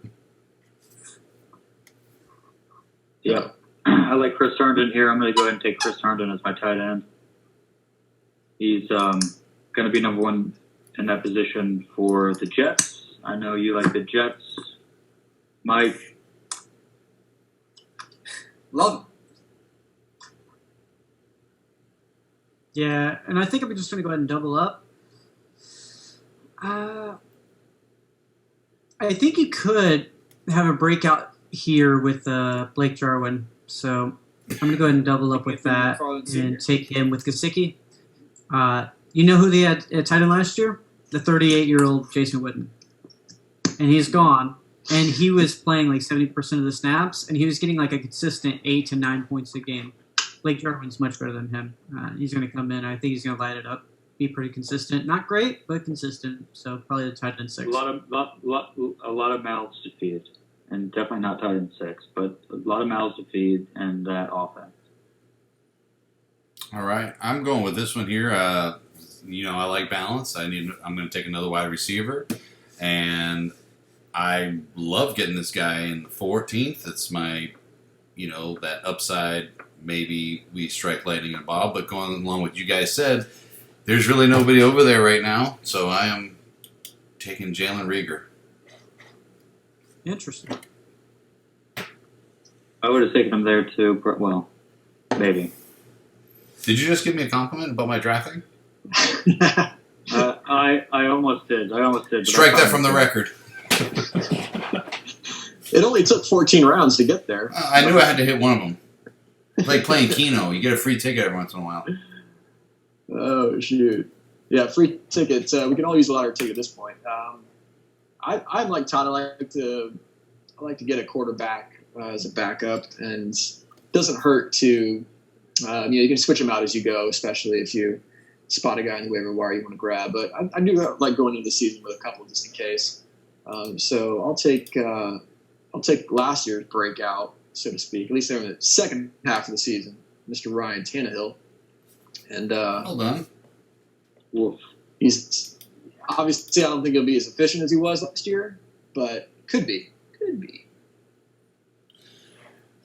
Yeah. I like Chris Herndon here. I'm going to go ahead and take Chris Herndon as my tight end. He's going to be number one in that position for the Jets. I know you like the Jets. Mike. Love him. Yeah, and I think I'm just going to go ahead and double up. I think you could have a breakout here with Blake Jarwin. So I'm going to go ahead and double up with that and take him with Gesicki. You know who they had at tight end last year? The 38-year-old Jason Witten. And he's gone. And he was playing like 70% of the snaps, and he was getting like a consistent 8 to 9 points a game. Blake Jarwin's much better than him. He's going to come in. I think he's going to light it up. Be pretty consistent. Not great, but consistent. So probably the tight end 6. A lot of mouths to feed, and definitely not tight end 6, but a lot of mouths to feed and that offense. All right, I'm going with this one here. I like balance. I'm going to take another wide receiver, and I love getting this guy in the 14th. It's my, that upside. Maybe we strike lightning in a bottle, but going along with what you guys said, there's really nobody over there right now, so I am taking Jalen Reagor. Interesting. I would have taken him there too. Well, maybe. Did you just give me a compliment about my drafting? I almost did. But strike that from the record. It only took 14 rounds to get there. I knew I had to hit one of them. Like playing Keno. You get a free ticket every once in a while. Oh, shoot. Yeah, free tickets. We can all use a lottery ticket at this point. I'm like Todd. I like to get a quarterback as a backup, and it doesn't hurt to, you can switch them out as you go, especially if you spot a guy in the waiver wire you want to grab. But I do like going into the season with a couple just in case. So I'll take last year's breakout, so to speak, at least in the second half of the season, Mr. Ryan Tannehill. And well done. He's obviously, I don't think he'll be as efficient as he was last year, but could be.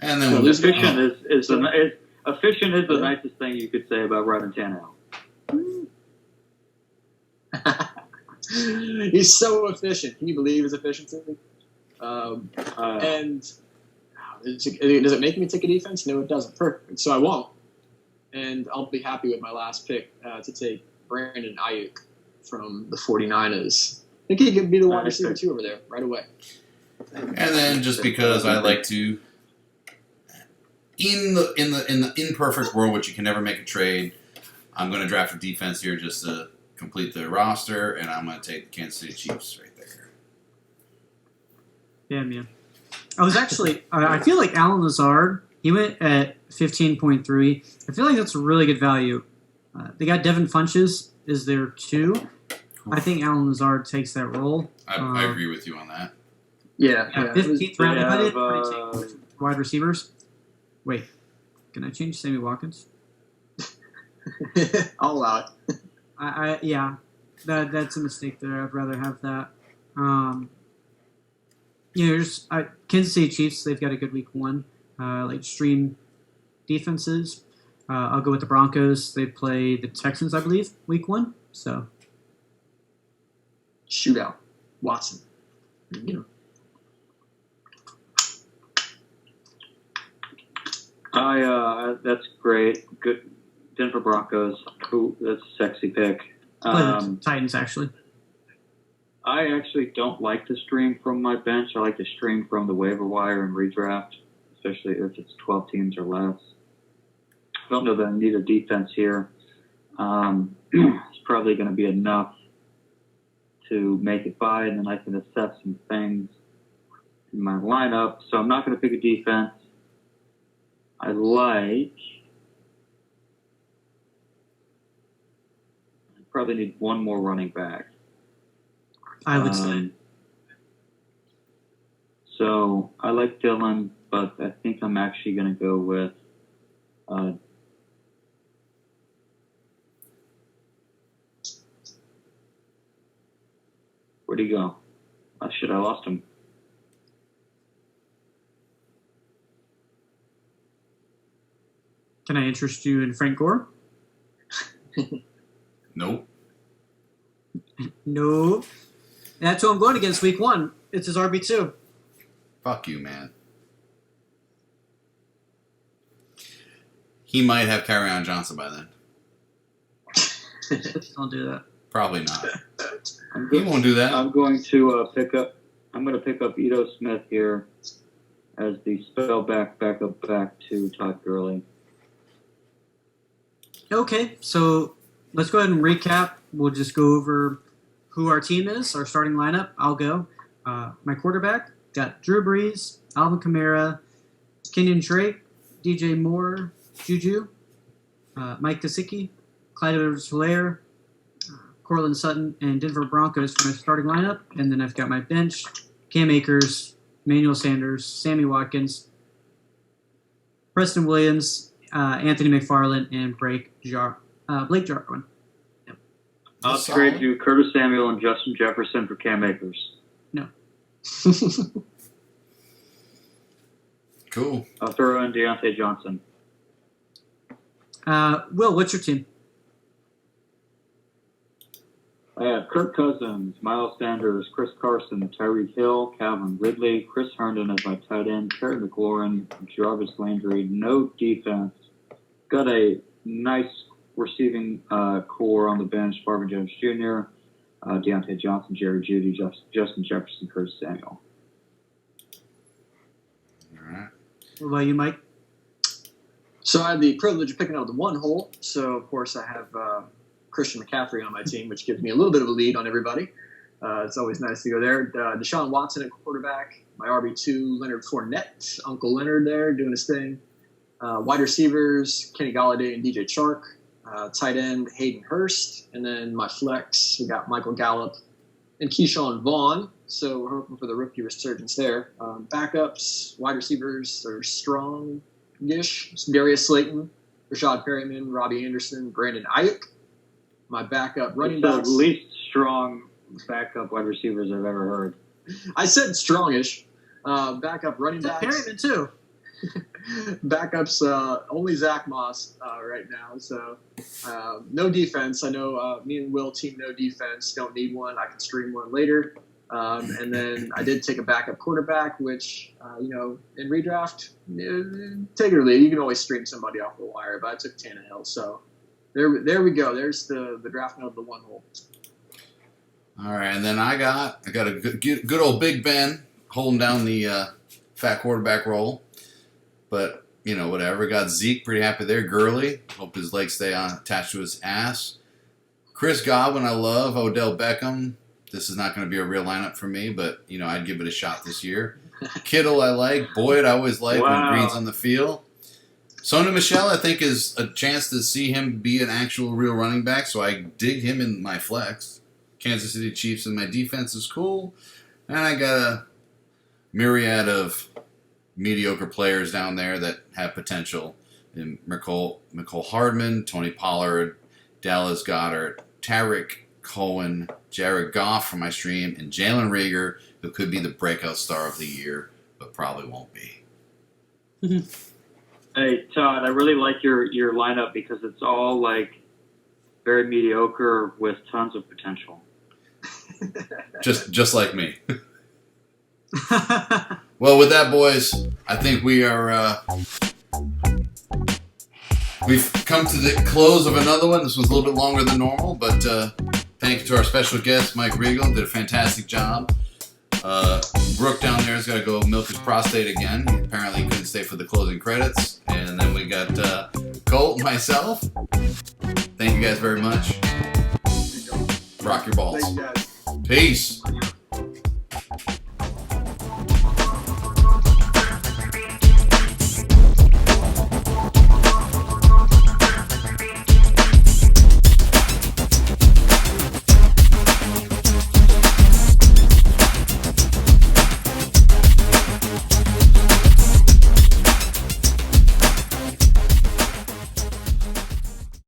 And then efficient is the nicest thing you could say about Ryan Tannehill. He's so efficient. Can you believe his efficiency? And does it make me take a defense? No, it doesn't. Perfect. So I won't. And I'll be happy with my last pick to take Brandon Ayuk from the 49ers. I think he could be the wide receiver too over there right away. And then just because I like to, in the imperfect world, which you can never make a trade, I'm going to draft a defense here just to complete the roster, and I'm going to take the Kansas City Chiefs right there. Yeah, man. I was actually, I feel like Alan Lazard, he went at 15.3. I feel like that's a really good value. They got Devin Funches is there too. I think Alan Lazard takes that role. I agree with you on that. Yeah. 15th round. If I did take wide receivers. Wait, can I change Sammy Watkins? I'll allow it. Yeah. That's a mistake there. I'd rather have that. Kansas City Chiefs, they've got a good week one. Like stream defenses. I'll go with the Broncos. They play the Texans, I believe, week one. So Shootout. Watson. You know. That's great. Good. Denver Broncos. That's a sexy pick. play the Titans, actually. I actually don't like to stream from my bench. I like to stream from the waiver wire and redraft, especially if it's 12 teams or less. I don't know that I need a defense here. It's probably going to be enough to make it by, and then I can assess some things in my lineup. So I'm not going to pick a defense. I probably need one more running back. I would say. So I like Dylan, but I think I'm actually going to go with where'd he go? Oh, shit, I lost him. Can I interest you in Frank Gore? Nope. No. That's who I'm going against week one. It's his RB2. Fuck you, man. He might have Carryon Johnson by then. Don't do that. Probably not. He won't do that. I'm going to pick up Ito Smith here as the spellback backup back to Todd Gurley. Okay, so let's go ahead and recap. We'll just go over who our team is, our starting lineup. I'll go. My quarterback, got Drew Brees, Alvin Kamara, Kenyon Drake, DJ Moore, Juju, Mike Gesicki, Clyde Edwards-Helaire, Cortland Sutton, and Denver Broncos for my starting lineup. And then I've got my bench, Cam Akers, Emmanuel Sanders, Sammy Watkins, Preston Williams, Anthony McFarland, and Blake Jarwin. Yep. I'll trade you Curtis Samuel and Justin Jefferson for Cam Akers. No. Cool. I'll throw in Deontay Johnson. Will, what's your team? I have Kirk Cousins, Miles Sanders, Chris Carson, Tyreek Hill, Calvin Ridley, Chris Herndon as my tight end, Terry McLaurin, Jarvis Landry. No defense. Got a nice receiving core on the bench. Marvin Jones Jr., Deontay Johnson, Jerry Jeudy, Justin Jefferson, Curtis Samuel. All right. What about you, Mike? So I had the privilege of picking out the one hole. So, of course, I have Christian McCaffrey on my team, which gives me a little bit of a lead on everybody. It's always nice to go there. Deshaun Watson at quarterback. My RB2, Leonard Fournette. Uncle Leonard there doing his thing. Wide receivers, Kenny Galladay and DJ Chark. Tight end, Hayden Hurst. And then my flex, we got Michael Gallup and Keyshawn Vaughn. So we're hoping for the rookie resurgence there. Backups, wide receivers are strong-ish. Darius Slaton, Rashad Perryman, Robbie Anderson, Brandon Ayuk. My backup running backs. The least strong backup wide receivers I've ever heard. I said strongish. Backup running backs. Perryman, too. Backups, only Zach Moss right now. So no defense. I know me and Will team no defense. Don't need one. I can stream one later. And then I did take a backup quarterback, which, in redraft, take it or leave. You can always stream somebody off the wire, but I took Tannehill. So there we go. There's the draft note of the one hole. All right, and then I got a good old Big Ben holding down the fat quarterback role. But, whatever. Got Zeke pretty happy there. Gurley. Hope his legs stay attached to his ass. Chris Godwin, I love. Odell Beckham. This is not going to be a real lineup for me, but, I'd give it a shot this year. Kittle, I like. Boyd, I always like when Green's on the field. Sony Michel, I think, is a chance to see him be an actual real running back, so I dig him in my flex. Kansas City Chiefs and my defense is cool. And I got a myriad of mediocre players down there that have potential. In McCole Hardman, Tony Pollard, Dallas Goedert, Tarek Cohen, Jared Goff from my stream, and Jalen Reagor, who could be the breakout star of the year, but probably won't be. Hey, Todd, I really like your lineup because it's all like very mediocre with tons of potential. Just like me. Well, with that, boys, I think we are. We've come to the close of another one. This was a little bit longer than normal, but thank you to our special guest, Mike Regal. Did a fantastic job. Brooke down there has got to go milk his prostate again. Apparently, he couldn't stay for the closing credits. And then we got Colt and myself. Thank you guys very much. Rock your balls. Thank you guys. Peace.